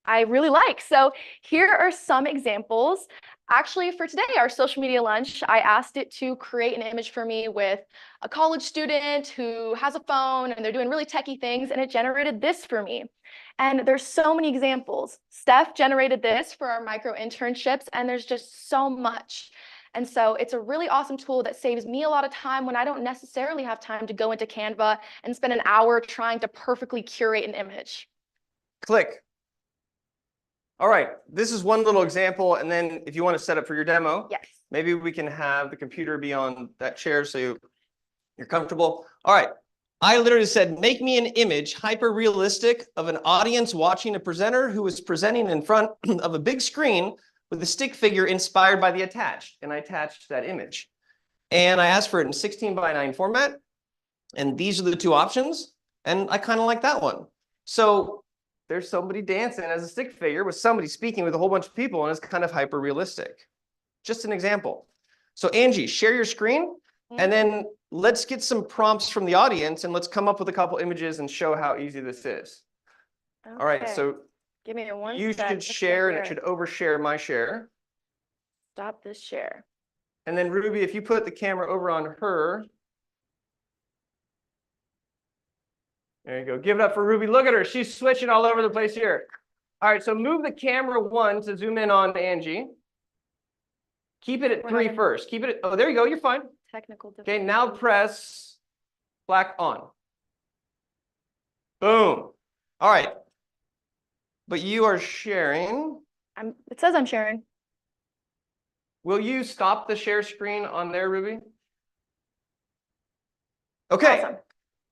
E: I really like. So here are some examples. Actually, for today, our social media lunch, I asked it to create an image for me with a college student who has a phone and they're doing really techie things, and it generated this for me. And there's so many examples. Steph generated this for our micro internships, and there's just so much. And so it's a really awesome tool that saves me a lot of time when I don't necessarily have time to go into Canva and spend an hour trying to perfectly curate an image.
F: Click. All right, this is one little example. And then if you want to set up for your demo,
E: yes,
F: maybe we can have the computer be on that chair so you're comfortable. All right. I literally said, make me an image hyper realistic of an audience watching a presenter who is presenting in front of a big screen with a stick figure inspired by the attached. And I attached that image. And I asked for it in 16:9 format. And these are the two options. And I kind of like that one. So there's somebody dancing as a stick figure with somebody speaking with a whole bunch of people, and it's kind of hyper realistic. Just an example. So Angie, share your screen. And then let's get some prompts from the audience and let's come up with a couple images and show how easy this is.
E: Okay.
F: All right, so
E: give me one
F: you
E: sec.
F: should share and it should overshare my share.
E: Stop this share.
F: And then Ruby, if you put the camera over on her. There you go. Give it up for Ruby. Look at her. She's switching all over the place here. All right, so move the camera 1 to zoom in on Angie. Keep it at 3 first. Keep it at, oh, there you go. You're fine.
E: Technical
F: Okay, now press black on. Boom. All right. But you are sharing.
E: It says I'm sharing.
F: Will you stop the share screen on there, Ruby? Okay.
E: Awesome.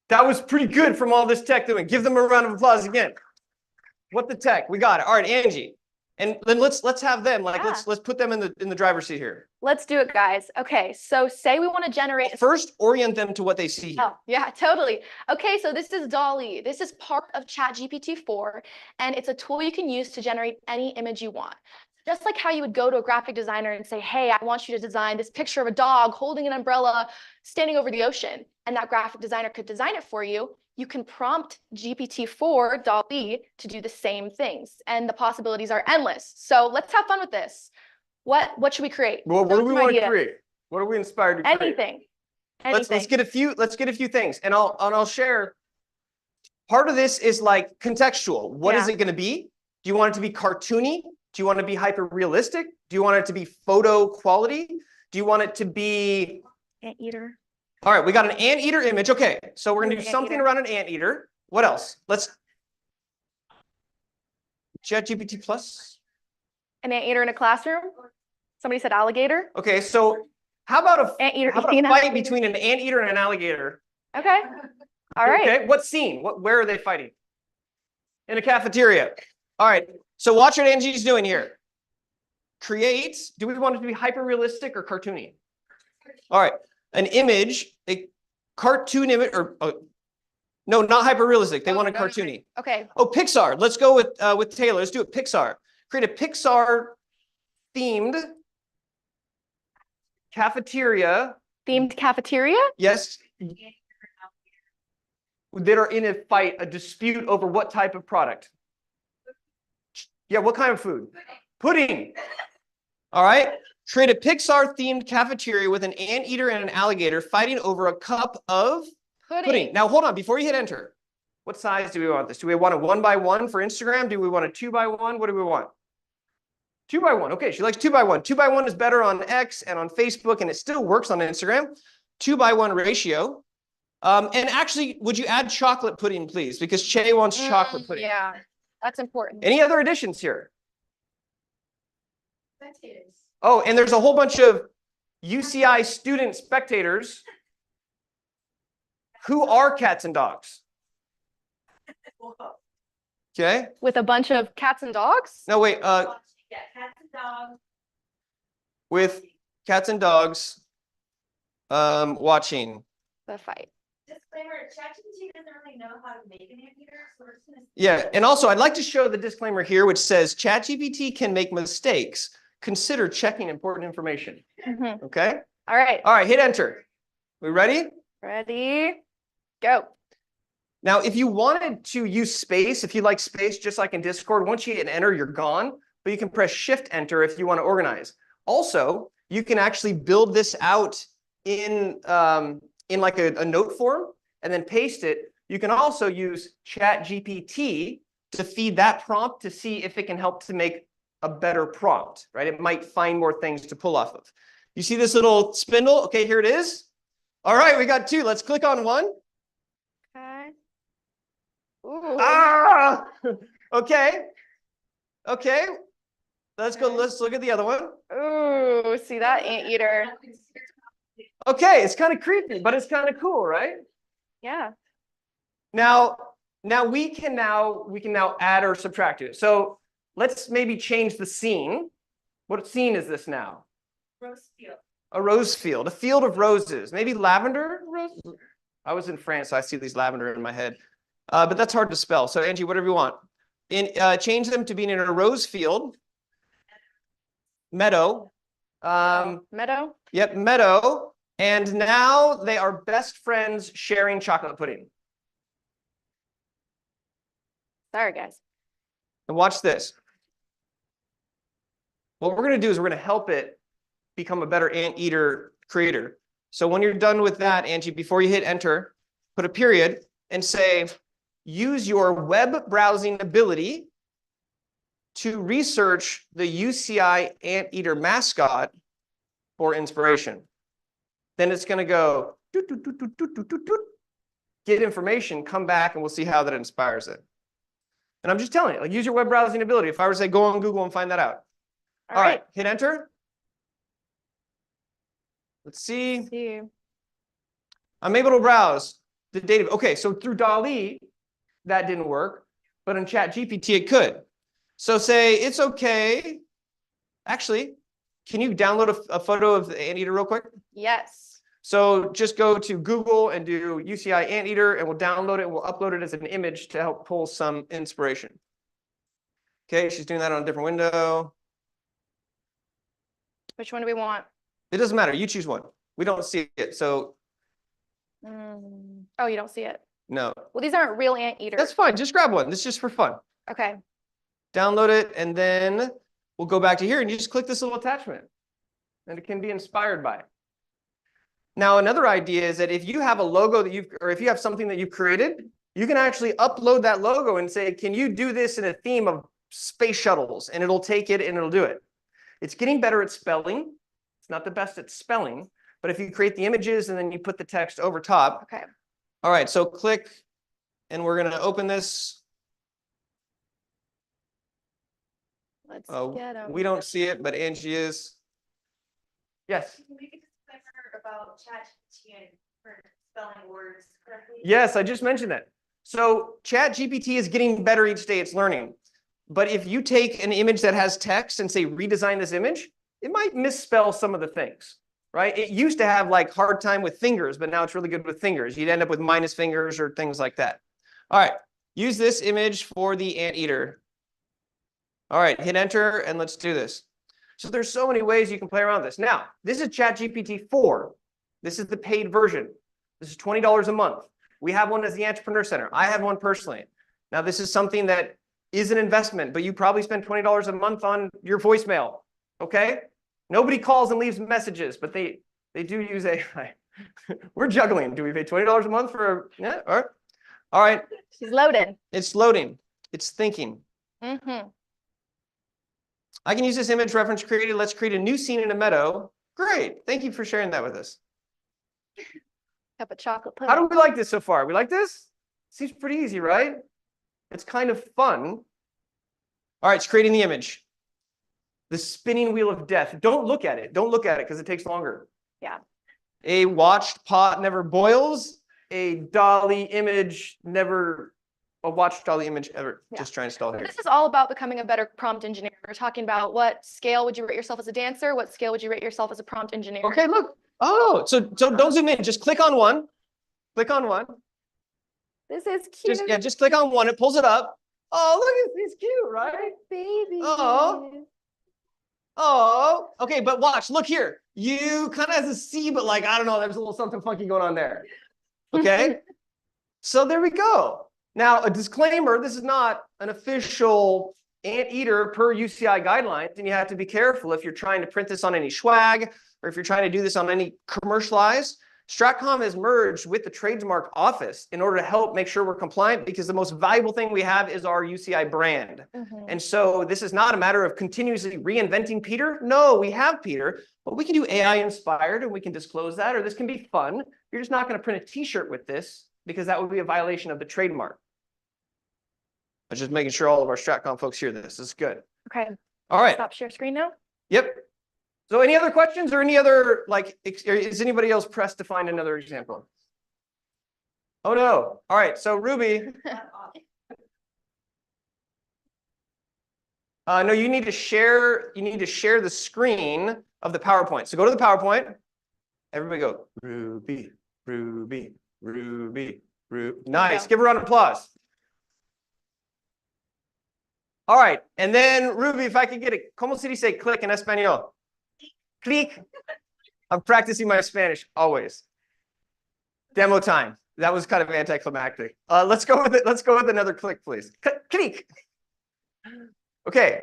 F: That was pretty good from all this tech doing. Give them a round of applause again. What the tech? We got it. All right, Angie. And then let's have them, like,
E: Yeah.
F: let's put them in the driver's seat here.
E: Let's do it, guys. Okay, so say we want to generate.
F: First, orient them to what they see.
E: Oh, yeah, totally. Okay, so this is DALL-E. This is part of ChatGPT-4, and it's a tool you can use to generate any image you want. Just like how you would go to a graphic designer and say, hey, I want you to design this picture of a dog holding an umbrella standing over the ocean, and that graphic designer could design it for you. You can prompt GPT-4 DALL-E to do the same things, and the possibilities are endless. So let's have fun with this. What should we create?
F: Well, what do we
E: Some
F: want to
E: idea.
F: create? What are we inspired to create?
E: Anything.
F: Let's get a few things, and I'll share. Part of this is like contextual. What is it going to be? Do you want it to be cartoony? Do you want it to be hyper realistic? Do you want it to be photo quality? Do you want it to be
E: Anteater?
F: All right, we got an anteater image. Okay, so we're gonna do something around an anteater. What else? Let's ChatGPT Plus.
E: An anteater in a classroom? Somebody said alligator?
F: Okay, so how about a
E: Anteater.
F: fight between an anteater and an alligator?
E: Okay. All right.
F: Okay, what scene? Where are they fighting? In a cafeteria. All right, so watch what Angie's doing here. Create, do we want it to be hyper realistic or cartoony? All right, an image, a cartoon image, or no, not hyper realistic. They want it cartoony.
E: Okay.
F: Oh, Pixar. Let's go with Taylor. Let's do it. Pixar. Create a Pixar themed cafeteria.
E: Themed cafeteria?
F: Yes. That are in a fight, a dispute over what type of product. Yeah, what kind of food? Pudding. All right. Create a Pixar-themed cafeteria with an anteater and an alligator fighting over a cup of pudding. Now, hold on. Before you hit enter, what size do we want this? Do we want a 1x1 for Instagram? Do we want a 2x1? What do we want? 2x1. Okay, she likes 2x1. 2x1 is better on X and on Facebook, and it still works on Instagram. 2x1 ratio. And actually, would you add chocolate pudding, please? Because Che wants chocolate pudding.
E: Yeah, that's important.
F: Any other additions here? Oh, and there's a whole bunch of UCI student spectators who are cats and dogs. Okay.
E: With a bunch of cats and dogs?
F: No, wait. With cats and dogs watching.
E: The fight.
B: Disclaimer, ChatGPT doesn't really know how to make an anteater, so we're just gonna.
F: Yeah, and also I'd like to show the disclaimer here, which says ChatGPT can make mistakes. Consider checking important information. Okay.
E: All right.
F: All right, hit enter. We ready?
E: Ready? Go.
F: Now, if you wanted to use space, if you like space, just like in Discord, once you hit enter, you're gone. But you can press shift enter if you want to organize. Also, you can actually build this out in like a note form and then paste it. You can also use ChatGPT to feed that prompt to see if it can help to make a better prompt, right? It might find more things to pull off of. You see this little spindle? Okay, here it is. All right, we got two. Let's click on one.
E: Okay. Ooh.
F: Ah! Okay. Okay. Let's go. Let's look at the other one.
E: Ooh, see that anteater?
F: Okay, it's kind of creepy, but it's kind of cool, right?
E: Yeah.
F: Now we can now add or subtract to it. So let's maybe change the scene. What scene is this now?
B: Rose field.
F: A rose field, a field of roses, maybe lavender roses. I was in France, so I see these lavender in my head, but that's hard to spell. So Angie, whatever you want. Change them to being in a rose field. Meadow.
E: Meadow?
F: Yep, meadow. And now they are best friends sharing chocolate pudding.
E: Sorry, guys.
F: And watch this. What we're going to do is we're going to help it become a better anteater creator. So when you're done with that, Angie, before you hit enter, put a period and say, use your web browsing ability to research the UCI anteater mascot for inspiration. Then it's going to go doot, doot, doot, doot, doot, doot, doot, doot, get information, come back, and we'll see how that inspires it. And I'm just telling you, like, use your web browsing ability. If I were to say, go on Google and find that out. All right, hit enter. Let's see. I'm able to browse the data. Okay, so through DALL-E, that didn't work, but in ChatGPT, it could. So say, it's okay. Actually, can you download a photo of the anteater real quick?
E: Yes.
F: So just go to Google and do UCI anteater, and we'll download it, and we'll upload it as an image to help pull some inspiration. Okay, she's doing that on a different window.
E: Which one do we want?
F: It doesn't matter. You choose one. We don't see it, so.
E: Oh, you don't see it?
F: No.
E: Well, these aren't real anteaters.
F: That's fine. Just grab one. This is just for fun.
E: Okay.
F: Download it, and then we'll go back to here, and you just click this little attachment, and it can be inspired by it. Now, another idea is that if you have a logo that or if you have something that you've created, you can actually upload that logo and say, can you do this in a theme of space shuttles? And it'll take it and it'll do it. It's getting better at spelling. It's not the best at spelling, but if you create the images and then you put the text over top.
E: Okay.
F: All right, so click, and we're going to open this.
E: Let's get them.
F: We don't see it, but Angie is. Yes.
B: Can we make a disclaimer about ChatGPT and for spelling words correctly?
F: Yes, I just mentioned that. So ChatGPT is getting better each day. It's learning. But if you take an image that has text and say, redesign this image, it might misspell some of the things, right? It used to have like hard time with fingers, but now it's really good with fingers. You'd end up with minus fingers or things like that. All right, use this image for the anteater. All right, hit enter, and let's do this. So there's so many ways you can play around with this. Now, this is ChatGPT 4. This is the paid version. This is $20 a month. We have one as the Entrepreneur Center. I have one personally. Now, this is something that is an investment, but you probably spend $20 a month on your voicemail, okay? Nobody calls and leaves messages, but they do use AI. We're juggling. Do we pay $20 a month for, yeah, all right. All right.
E: She's loading.
F: It's loading. It's thinking.
E: Mm-hmm.
F: I can use this image reference created. Let's create a new scene in a meadow. Great. Thank you for sharing that with us.
E: Cup of chocolate pudding.
F: How do we like this so far? We like this? Seems pretty easy, right? It's kind of fun. All right, it's creating the image. The spinning wheel of death. Don't look at it. Don't look at it because it takes longer.
E: Yeah.
F: A watched pot never boils. A dolly image never, a watched dolly image ever.
E: Yeah.
F: Just trying to stall here.
E: This is all about becoming a better prompt engineer. We're talking about what scale would you rate yourself as a dancer? What scale would you rate yourself as a prompt engineer?
F: Okay, look. Oh, so don't zoom in. Just click on one. Click on one.
E: This is cute.
F: Just click on one. It pulls it up. Oh, look at this, cute, right?
E: Baby.
F: Oh, okay, but watch, look here. You kind of has a C, but like, I don't know, there's a little something funky going on there. Okay, so there we go. Now, a disclaimer, this is not an official anteater per UCI guidelines, and you have to be careful if you're trying to print this on any swag, or if you're trying to do this on any commercialized. Stratcom has merged with the trademark office in order to help make sure we're compliant, because the most valuable thing we have is our UCI brand.
E: Mm-hmm.
F: And so this is not a matter of continuously reinventing Peter. No, we have Peter, but we can do AI inspired and we can disclose that, or this can be fun. You're just not going to print a t-shirt with this because that would be a violation of the trademark. I'm just making sure all of our Stratcom folks hear this. This is good.
E: Okay.
F: All right.
E: Stop share screen now.
F: Yep. So any other questions or any other, like, is anybody else pressed to find another example? Oh, no. All right. So Ruby. No, you need to share the screen of the PowerPoint. So go to the PowerPoint. Everybody go, Ruby, Ruby, Ruby, Ruby. Nice. Give her a round of applause. All right. And then Ruby, if I could get it, ¿Cómo se dice click in español? Click. I'm practicing my Spanish always. Demo time. That was kind of anticlimactic. Let's go with it. Let's go with another click, please. Click. Okay.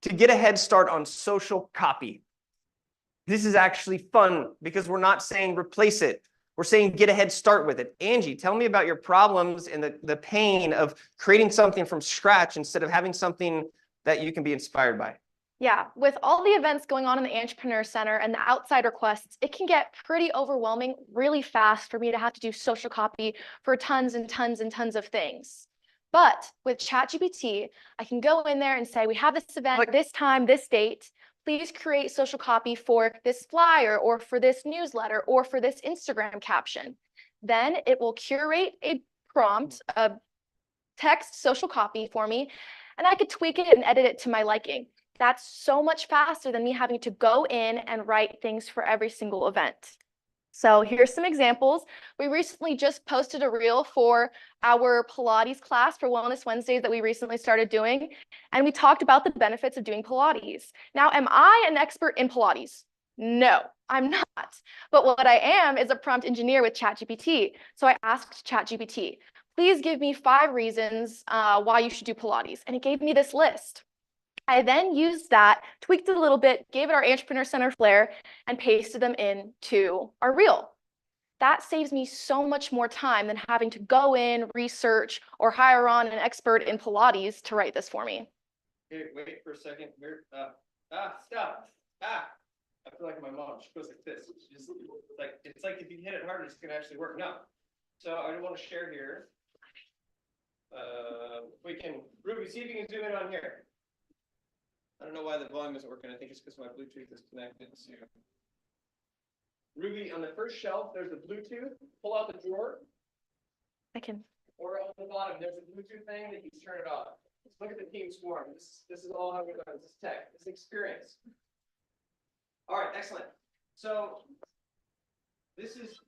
F: To get a head start on social copy. This is actually fun because we're not saying replace it. We're saying get a head start with it. Angie, tell me about your problems and the pain of creating something from scratch instead of having something that you can be inspired by.
E: Yeah, with all the events going on in the Entrepreneur Center and the outside requests, it can get pretty overwhelming really fast for me to have to do social copy for tons and tons and tons of things. But with ChatGPT, I can go in there and say, we have this event, this time, this date. Please create social copy for this flyer or for this newsletter or for this Instagram caption. Then it will curate a prompt, a text social copy for me, and I could tweak it and edit it to my liking. That's so much faster than me having to go in and write things for every single event. So here's some examples. We recently just posted a reel for our Pilates class for Wellness Wednesdays that we recently started doing. And we talked about the benefits of doing Pilates. Now, am I an expert in Pilates? No, I'm not. But what I am is a prompt engineer with ChatGPT. So I asked ChatGPT, please give me 5 reasons why you should do Pilates. And it gave me this list. I then used that, tweaked it a little bit, gave it our Entrepreneur Center flair, and pasted them into our reel. That saves me so much more time than having to go in, research, or hire on an expert in Pilates to write this for me.
F: Here, wait for a second. Here, stop. I feel like my mom. She goes like this. It's like if you hit it hard, it's gonna actually work. No. So I want to share here. We can, Ruby, see if you can zoom in on here. I don't know why the volume isn't working. I think it's because my Bluetooth is connected to Ruby. On the first shelf, there's a Bluetooth. Pull out the drawer.
E: I can.
F: Or on the bottom, there's a Bluetooth thing that you turn it off. Let's look at the Team Swarm. This is all how we learn. This is tech. This is experience. All right, excellent. So this is.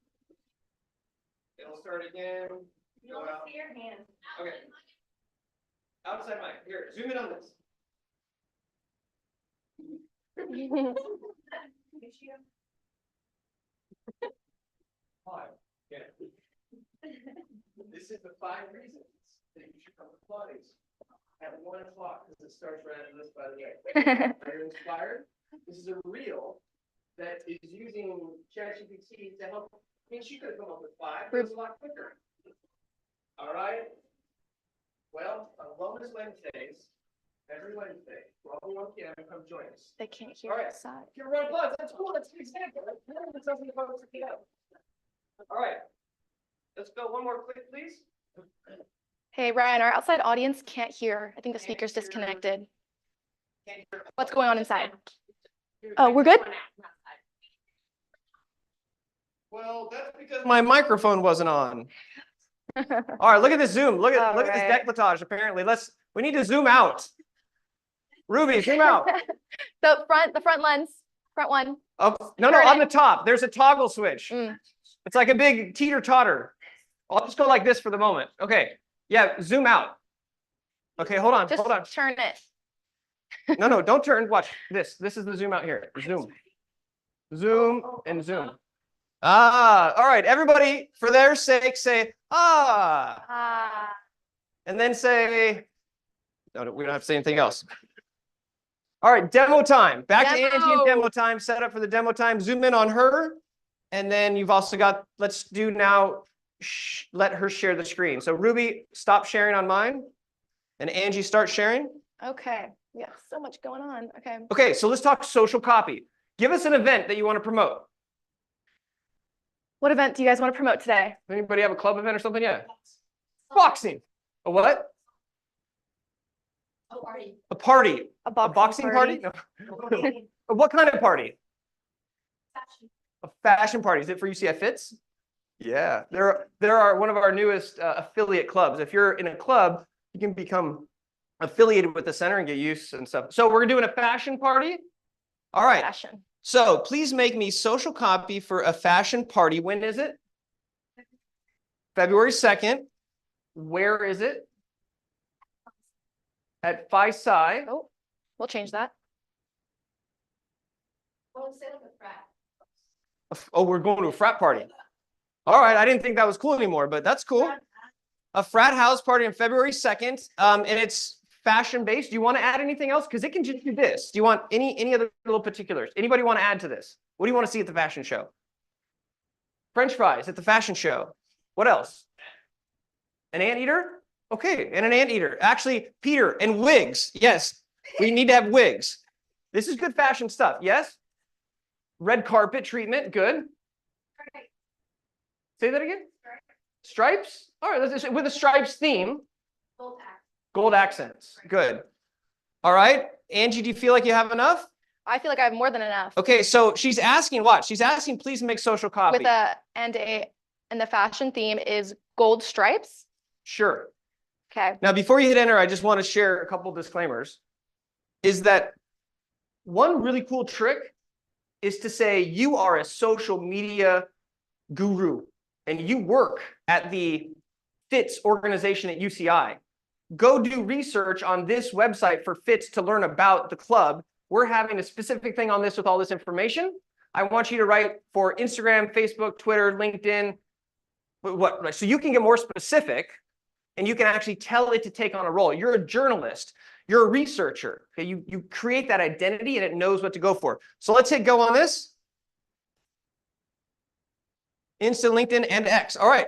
F: It'll start again. Go out.
B: See your hand.
F: Okay. Outside mic. Here, zoom in on this. Yeah. This is the 5 reasons that you should come to Pilates at 1 o'clock because it starts right after this, by the way. Are you inspired? This is a reel that is using ChatGPT to help. I mean, she could have come up with 5, but it was a lot quicker. All right. Well, on Wellness Wednesdays, every Wednesday, 12:01 p.m., come join us.
E: They can't hear
F: All right.
E: outside.
F: If you're around blood, that's cool. That's an example. That's something about to pick up. All right. Let's go one more click, please.
E: Hey, Ryan, our outside audience can't hear. I think the speaker's disconnected. What's going on inside? Oh, we're good?
F: Well, that's because my microphone wasn't on. All right, look at this zoom. Look at this decolletage. Apparently, we need to zoom out. Ruby, zoom out.
E: The front lens, front one.
F: Oh, no,
E: Turn
F: on
E: it.
F: the top. There's a toggle switch.
E: Mm.
F: It's like a big teeter-totter. I'll just go like this for the moment. Okay. Yeah, zoom out. Okay, hold on.
E: Just
F: Hold on.
E: turn it.
F: No, don't turn. Watch this. This is the zoom out here. Zoom. Zoom and zoom. Ah, all right. Everybody, for their sake, say ah.
E: Ah.
F: And then say, no, we don't have to say anything else. All right, demo time. Back to Angie and demo time. Set up for the demo time. Zoom in on her. And then you've also got, let's do now, let her share the screen. So Ruby, stop sharing on mine. And Angie, start sharing.
E: Okay. We got so much going on. Okay.
F: Okay, so let's talk social copy. Give us an event that you want to promote.
E: What event do you guys want to promote today?
F: Anybody have a club event or something? Yeah. Boxing. A what?
B: A party.
F: A party.
E: A
F: boxing party? No. What kind of party?
B: Fashion.
F: A fashion party. Is it for UCI Fits? Yeah. There are one of our newest affiliate clubs. If you're in a club, you can become affiliated with the center and get use and stuff. So we're doing a fashion party. All right.
E: Fashion.
F: So please make me social copy for a fashion party. When is it? February 2nd. Where is it? At Phi Psi.
E: Oh, we'll change that.
B: Well, instead of a frat.
F: Oh, we're going to a frat party. All right. I didn't think that was cool anymore, but that's cool. A frat house party on February 2nd. And it's fashion based. Do you want to add anything else? Because it can just do this. Do you want any other little particulars? Anybody want to add to this? What do you want to see at the fashion show? French fries at the fashion show. What else? An anteater? Okay, and an anteater. Actually, Peter, and wigs. Yes, we need to have wigs. This is good fashion stuff. Yes? Red carpet treatment. Good. Say that again? Stripes? All right, let's with a stripes theme. Gold accents. Good. All right. Angie, do you feel like you have enough?
E: I feel like I have more than enough.
F: Okay, so she's asking what? She's asking, please make social copy.
E: With and the fashion theme is gold stripes.
F: Sure.
E: Okay.
F: Now, before you hit enter, I just want to share a couple disclaimers. Is that one really cool trick is to say you are a social media guru and you work at the FITS organization at UCI. Go do research on this website for FITS to learn about the club. We're having a specific thing on this with all this information. I want you to write for Instagram, Facebook, Twitter, LinkedIn, so you can get more specific and you can actually tell it to take on a role. You're a journalist, you're a researcher. Okay? You create that identity and it knows what to go for. So let's hit go on this. Insta, LinkedIn, and X. All right.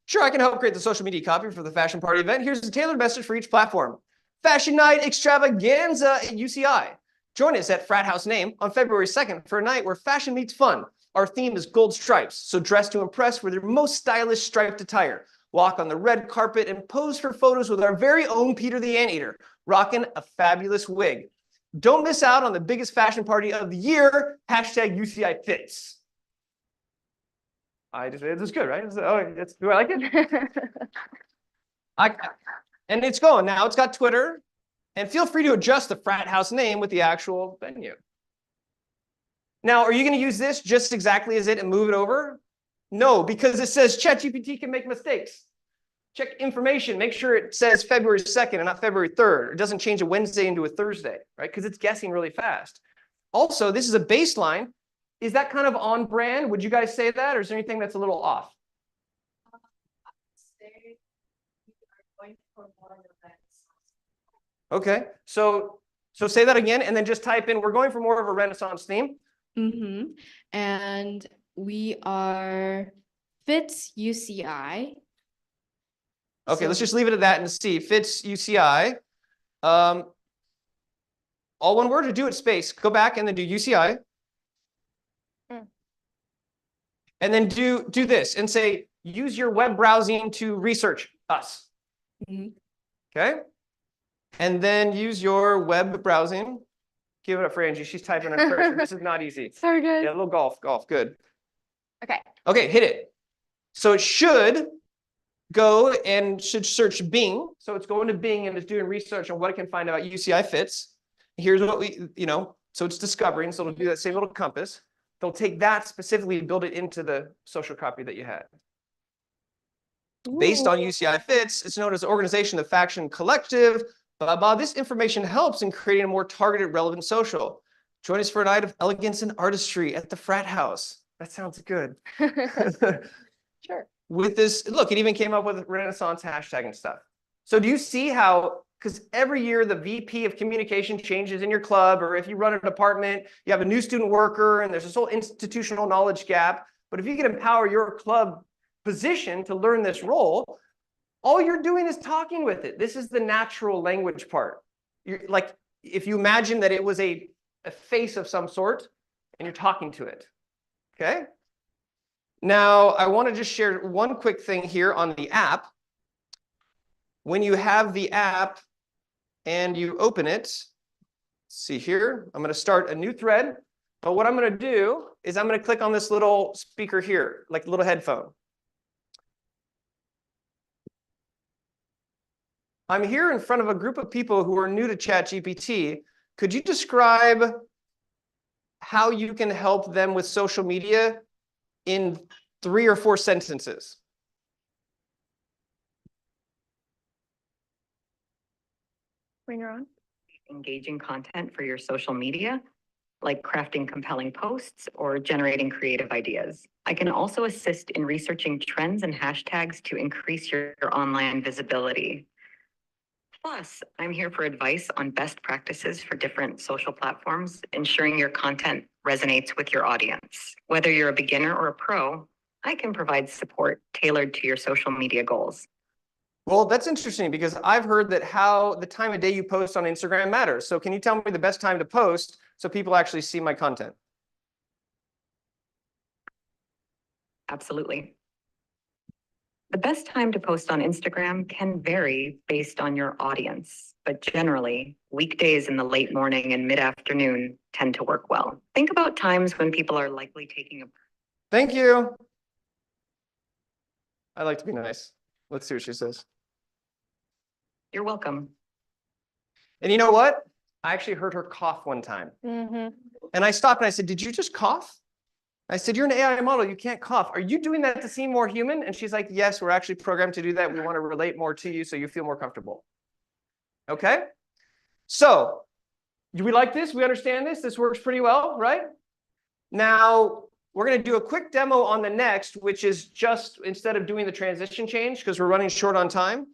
F: Sure, I can help create the social media copy for the fashion party event. Here's a tailored message for each platform. Fashion Night Extravaganza at UCI. Join us at Frat House Name on February 2nd for a night where fashion meets fun. Our theme is gold stripes, so dress to impress with your most stylish striped attire. Walk on the red carpet and pose for photos with our very own Peter the Anteater, rocking a fabulous wig. Don't miss out on the biggest fashion party of the year. Hashtag UCI Fits. This is good, right? Do I like it? And it's going now. It's got Twitter. And feel free to adjust the frat house name with the actual venue. Now, are you going to use this just exactly as it and move it over? No, because it says ChatGPT can make mistakes. Check information. Make sure it says February 2nd and not February 3rd. It doesn't change a Wednesday into a Thursday, right? Because it's guessing really fast. Also, this is a baseline. Is that kind of on brand? Would you guys say that? Or is there anything that's a little off? Okay, so So say that again, and then just type in, we're going for more of a Renaissance theme.
L: Mm-hmm. And we are Fitz UCI.
F: Okay,
L: So-
F: let's just leave it at that and see. Fitz UCI. All one word or do it space. Go back and then do UCI. And then do this and say, use your web browsing to research us. Okay? And then use your web browsing. Give it up for Angie. She's typing under pressure. This is not easy.
E: Sorry, guys.
F: Yeah, a little golf, good.
E: Okay.
F: Okay, hit it. So it should go and should search Bing. So it's going to Bing and it's doing research on what it can find about UCI Fitz. Here's what we, so it's discovering. So it'll do that same little compass. They'll take that specifically and build it into the social copy that you had. Based on UCI Fitz, it's known as Organization of Faction Collective. Blah, blah. This information helps in creating a more targeted, relevant social. Join us for a night of elegance and artistry at the frat house. That sounds good.
E: Sure.
F: With this, look, it even came up with Renaissance hashtag and stuff. So do you see how, because every year the VP of communication changes in your club, or if you run a department, you have a new student worker and there's this whole institutional knowledge gap. But if you can empower your club position to learn this role, all you're doing is talking with it. This is the natural language part. You're like, if you imagine that it was a face of some sort and you're talking to it, okay? Now, I want to just share one quick thing here on the app. When you have the app and you open it, see here, I'm going to start a new thread. But what I'm going to do is I'm going to click on this little speaker here, like a little headphone. I'm here in front of a group of people who are new to ChatGPT. Could you describe how you can help them with social media in 3 or 4 sentences?
E: When you're on.
M: Engaging content for your social media, like crafting compelling posts or generating creative ideas. I can also assist in researching trends and hashtags to increase your online visibility. Plus, I'm here for advice on best practices for different social platforms, ensuring your content resonates with your audience. Whether you're a beginner or a pro, I can provide support tailored to your social media goals.
F: Well, that's interesting because I've heard that how the time of day you post on Instagram matters. So can you tell me the best time to post so people actually see my content?
M: Absolutely. The best time to post on Instagram can vary based on your audience, but generally, weekdays in the late morning and mid-afternoon tend to work well. Think about times when people are likely taking a...
F: Thank you. I like to be nice. Let's see what she says.
M: You're welcome.
F: And you know what? I actually heard her cough one time.
E: Mm-hmm.
F: And I stopped and I said, did you just cough? I said, you're an AI model, you can't cough. Are you doing that to seem more human? And she's like, yes, we're actually programmed to do that. We want to relate more to you so you feel more comfortable. Okay? So, do we like this? We understand this? This works pretty well, right? Now, we're going to do a quick demo on the next, which is just instead of doing the transition change, because we're running short on time,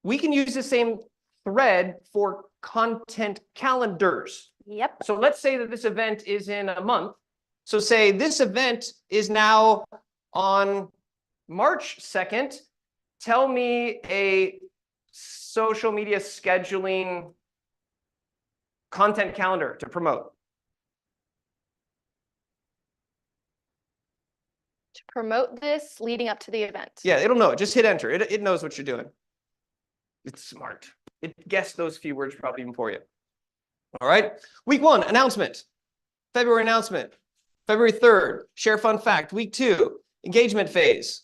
F: we can use the same thread for content calendars.
E: Yep.
F: So let's say that this event is in a month. So say this event is now on March 2nd. Tell me a social media scheduling content calendar to promote.
E: To promote this leading up to the event.
F: Yeah, it'll know it. Just hit enter. It knows what you're doing. It's smart. It guessed those few words probably even for you. All right. Week 1, announcement. February announcement. February 3rd, share fun fact. Week 2, engagement phase.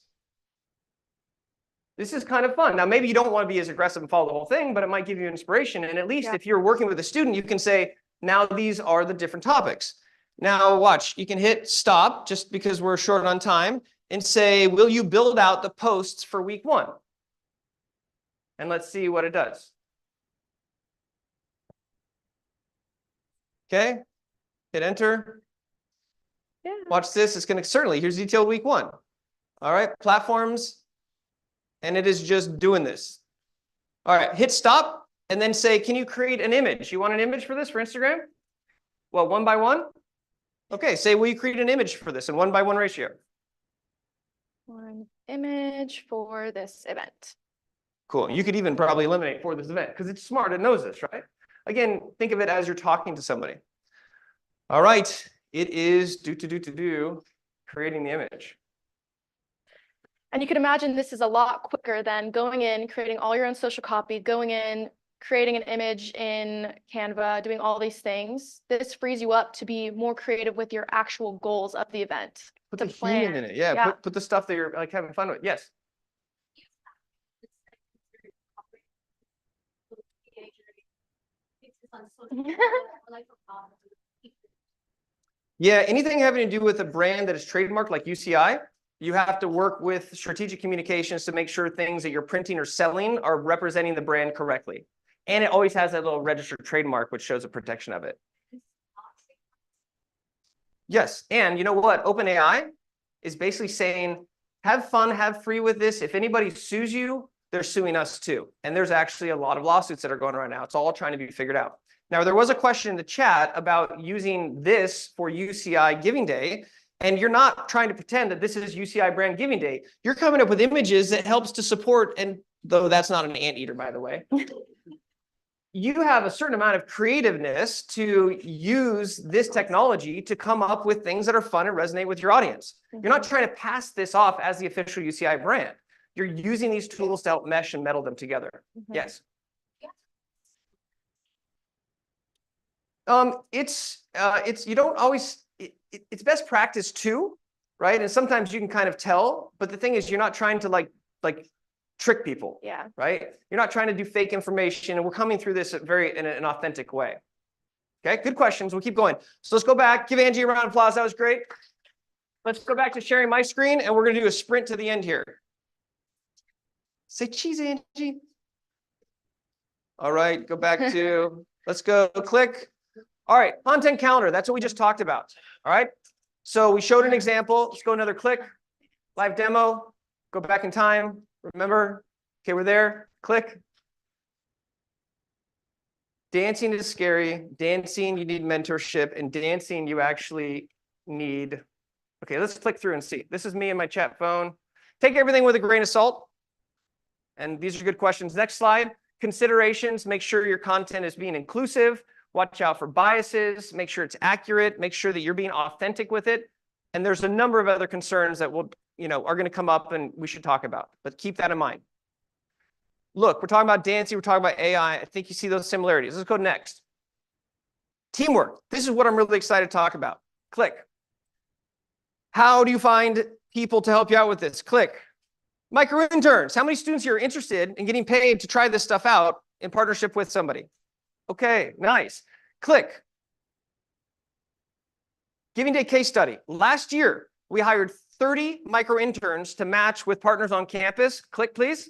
F: This is kind of fun. Now, maybe you don't want to be as aggressive and follow the whole thing, but it might give you inspiration. And at least if you're working with a student, you can say, now these are the different topics. Now watch, you can hit stop just because we're short on time and say, will you build out the posts for week 1? And let's see what it does. Okay, hit enter.
E: Yeah.
F: Watch this, it's going to certainly, here's detailed week 1. All right, platforms, and it is just doing this. All right, hit stop. and then say, can you create an image? You want an image for this for Instagram? Well, 1 by 1? Okay, say, will you create an image for this in 1 by 1 ratio?
E: One image for this event.
F: Cool. You could even probably eliminate for this event because it's smart. It knows this, right? Again, think of it as you're talking to somebody. All right. It is creating the image.
E: And you can imagine this is a lot quicker than going in, creating all your own social copy, going in, creating an image in Canva, doing all these things. This frees you up to be more creative with your actual goals of the event.
F: Put
E: to
F: the
E: plan.
F: human in it. Yeah. Put the stuff that you're like having fun with. Yes. Yeah, anything having to do with a brand that is trademarked like UCI, you have to work with strategic communications to make sure things that you're printing or selling are representing the brand correctly. And it always has that little registered trademark, which shows a protection of it. Yes, and you know what? OpenAI is basically saying, have fun, have free with this. If anybody sues you, they're suing us too. And there's actually a lot of lawsuits that are going on right now. It's all trying to be figured out. Now, there was a question in the chat about using this for UCI Giving Day, and you're not trying to pretend that this is UCI Brand Giving Day. You're coming up with images that helps to support, and though that's not an anteater, by the way, you have a certain amount of creativeness to use this technology to come up with things that are fun and resonate with your audience. You're not trying to pass this off as the official UCI brand. You're using these tools to help mesh and meddle them together. Yes. It's you don't always, it's best practice too, right? And sometimes you can kind of tell, but the thing is you're not trying to like trick people.
E: Yeah.
F: Right? You're not trying to do fake information, and we're coming through this in an authentic way. Okay, good questions. We'll keep going. So let's go back. Give Angie a round of applause. That was great. Let's go back to sharing my screen, and we're going to do a sprint to the end here. Say cheese, Angie. All right, go back to, let's go click. All right, content calendar. That's what we just talked about. All right. So we showed an example. Let's go another click. Live demo. Go back in time. Remember. Okay, we're there. Click. Dancing is scary. Dancing, you need mentorship. And dancing, you actually need. Okay, let's click through and see. This is me and my chat phone. Take everything with a grain of salt. And these are good questions. Next slide. Considerations. Make sure your content is being inclusive. Watch out for biases, make sure it's accurate, make sure that you're being authentic with it. And there's a number of other concerns that will, are going to come up and we should talk about, but keep that in mind. Look, we're talking about dancing, we're talking about AI. I think you see those similarities. Let's go next. Teamwork. This is what I'm really excited to talk about. Click. How do you find people to help you out with this? Click. Micro interns. How many students here are interested in getting paid to try this stuff out in partnership with somebody? Okay, nice. Click. Giving Day case study. Last year, we hired 30 micro interns to match with partners on campus. Click, please.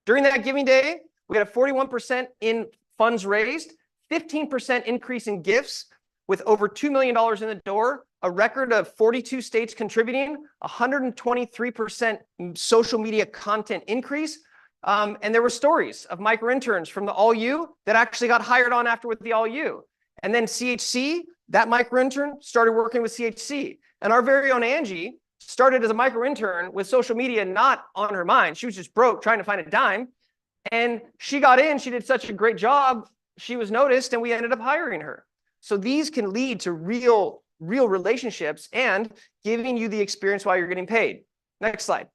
F: During that Giving Day, we had a 41% in funds raised, 15% increase in gifts, with over $2 million in the door, a record of 42 states contributing, 123% social media content increase. And there were stories of micro interns from the All U that actually got hired on after with the All U. And then CHC, that micro intern started working with CHC. And our very own Angie started as a micro intern with social media not on her mind. She was just broke trying to find a dime. And she got in, she did such a great job. She was noticed and we ended up hiring her. So these can lead to real relationships and giving you the experience while you're getting paid. Next slide.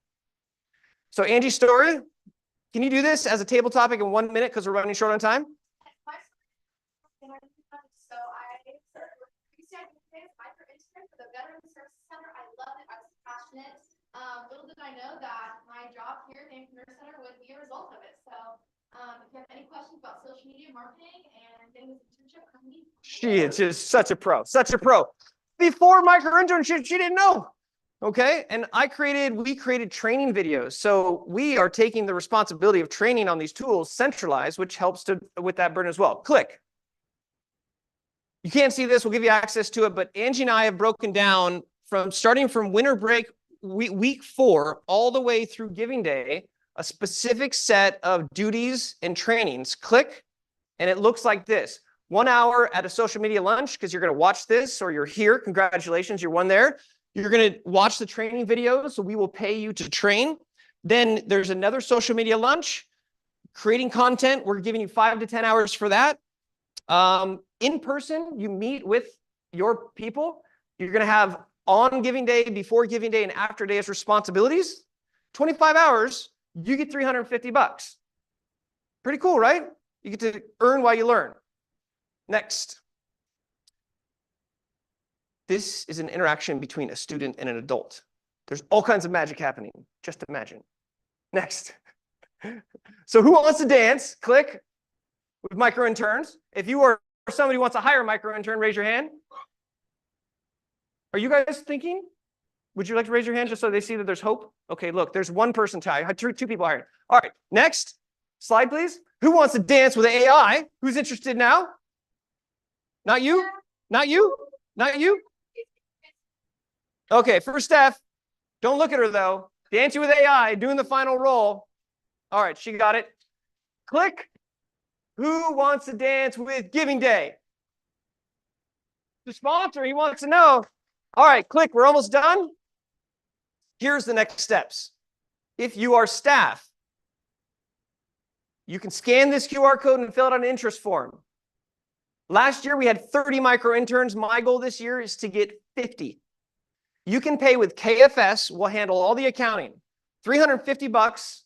F: So Angie's story. Can you do this as a table topic in 1 minute because we're running short on time?
B: So I started micro intern for the Veterans Service Center. I loved it. I was passionate. Little did I know that my job here at the Nurse Center would be a result of it. So if you have any questions about social media marketing and getting this internship, come meet.
F: She is just such a pro, such a pro. Before micro internship, she didn't know. Okay, and we created training videos. So we are taking the responsibility of training on these tools centralized, which helps with that burden as well. Click. You can't see this, we'll give you access to it, but Angie and I have broken down starting from winter break week 4 all the way through Giving Day, a specific set of duties and trainings. Click. and it looks like this. 1 hour at a social media lunch, because you're going to watch this, or you're here. Congratulations, you're one there. You're going to watch the training videos, so we will pay you to train. Then there's another social media lunch, creating content. We're giving you 5 to 10 hours for that. In person, you meet with your people. You're going to have on giving day, before giving day, and after day as responsibilities. 25 hours, you get $350. Pretty cool, right? You get to earn while you learn. Next. This is an interaction between a student and an adult. There's all kinds of magic happening. Just imagine. Next. So who wants to dance? Click with micro interns. If you are somebody who wants to hire a micro intern, raise your hand. Are you guys thinking? Would you like to raise your hand just so they see that there's hope? Okay, look, there's one person tied. Two people hired. All right, next slide, please. Who wants to dance with AI? Who's interested now? Not you? Not you? Not you? Okay, for Steph. Don't look at her though. Dancing with AI, doing the final roll. All right, she got it. Click. Who wants to dance with Giving Day? The sponsor, he wants to know. All right, click. We're almost done. Here's the next steps. If you are staff, you can scan this QR code and fill out an interest form. Last year, we had 30 micro interns. My goal this year is to get 50. You can pay with KFS. We'll handle all the accounting. $350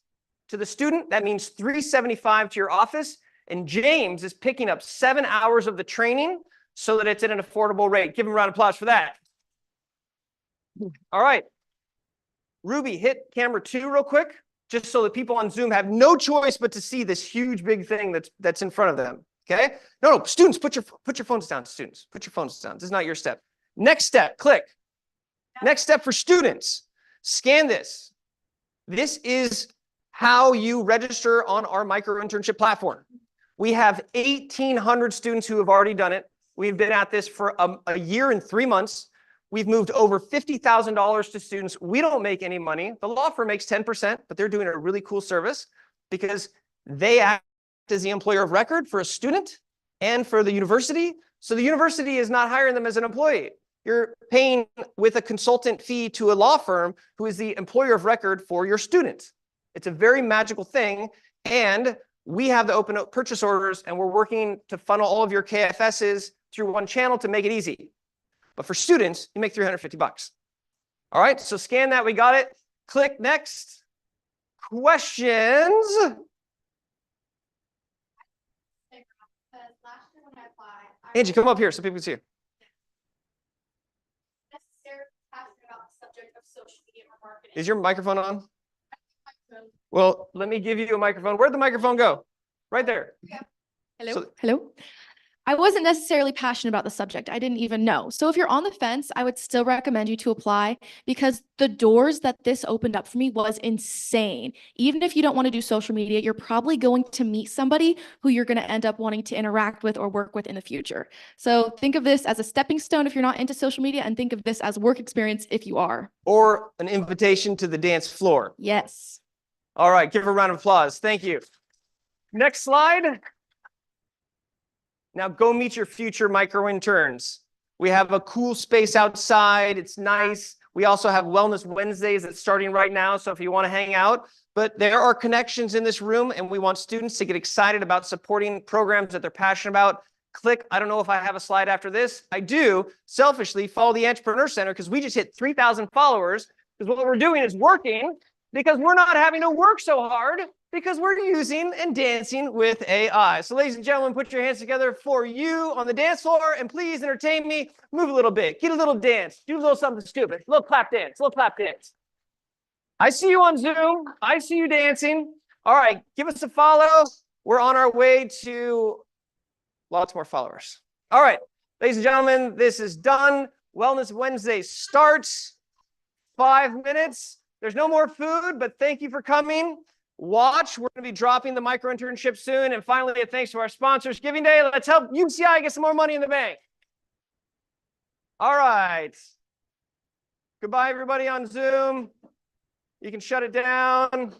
F: to the student. That means $375 to your office. And James is picking up 7 hours of the training so that it's at an affordable rate. Give him a round of applause for that. All right. Ruby, hit camera 2 real quick, just so that people on Zoom have no choice but to see this huge big thing that's in front of them. Okay? No, students, put your phones down, students. Put your phones down. This is not your step. Next step, click. Next step for students. Scan this. This is how you register on our micro internship platform. We have 1,800 students who have already done it. We've been at this for a year and 3 months. We've moved over $50,000 to students. We don't make any money. The law firm makes 10%, but they're doing a really cool service because they act as the employer of record for a student and for the university. So the university is not hiring them as an employee. You're paying with a consultant fee to a law firm who is the employer of record for your student. It's a very magical thing. And we have the open purchase orders, and we're working to funnel all of your KFSs through one channel to make it easy. But for students, you make $350. All right, so scan that. We got it. Click next. Questions? Angie, come up here so people can see you. Is your microphone on? Well, let me give you a microphone. Where'd the microphone go? Right there.
E: Hello. Hello. I wasn't necessarily passionate about the subject. I didn't even know. So if you're on the fence, I would still recommend you to apply because the doors that this opened up for me was insane. Even if you don't want to do social media, you're probably going to meet somebody who you're going to end up wanting to interact with or work with in the future. So think of this as a stepping stone if you're not into social media, and think of this as work experience if you are.
F: Or an invitation to the dance floor.
E: Yes.
F: All right, give her a round of applause. Thank you. Next slide. Now go meet your future micro interns. We have a cool space outside. It's nice. We also have Wellness Wednesdays that's starting right now. So if you want to hang out, but there are connections in this room, and we want students to get excited about supporting programs that they're passionate about. Click. I don't know if I have a slide after this. I do. Selfishly, follow the Entrepreneur Center because we just hit 3,000 followers because what we're doing is working because we're not having to work so hard because we're using and dancing with AI. So ladies and gentlemen, put your hands together for you on the dance floor and please entertain me. Move a little bit, get a little dance, do a little something stupid, a little clap dance, a little clap dance. I see you on Zoom. I see you dancing. All right, give us a follow. We're on our way to lots more followers. All right, ladies and gentlemen, this is done. Wellness Wednesday starts 5 minutes. There's no more food, but thank you for coming. Watch, we're going to be dropping the micro internship soon. And finally, a thanks to our sponsors, Giving Day. Let's help UCI get some more money in the bank. All right. Goodbye, everybody on Zoom. You can shut it down.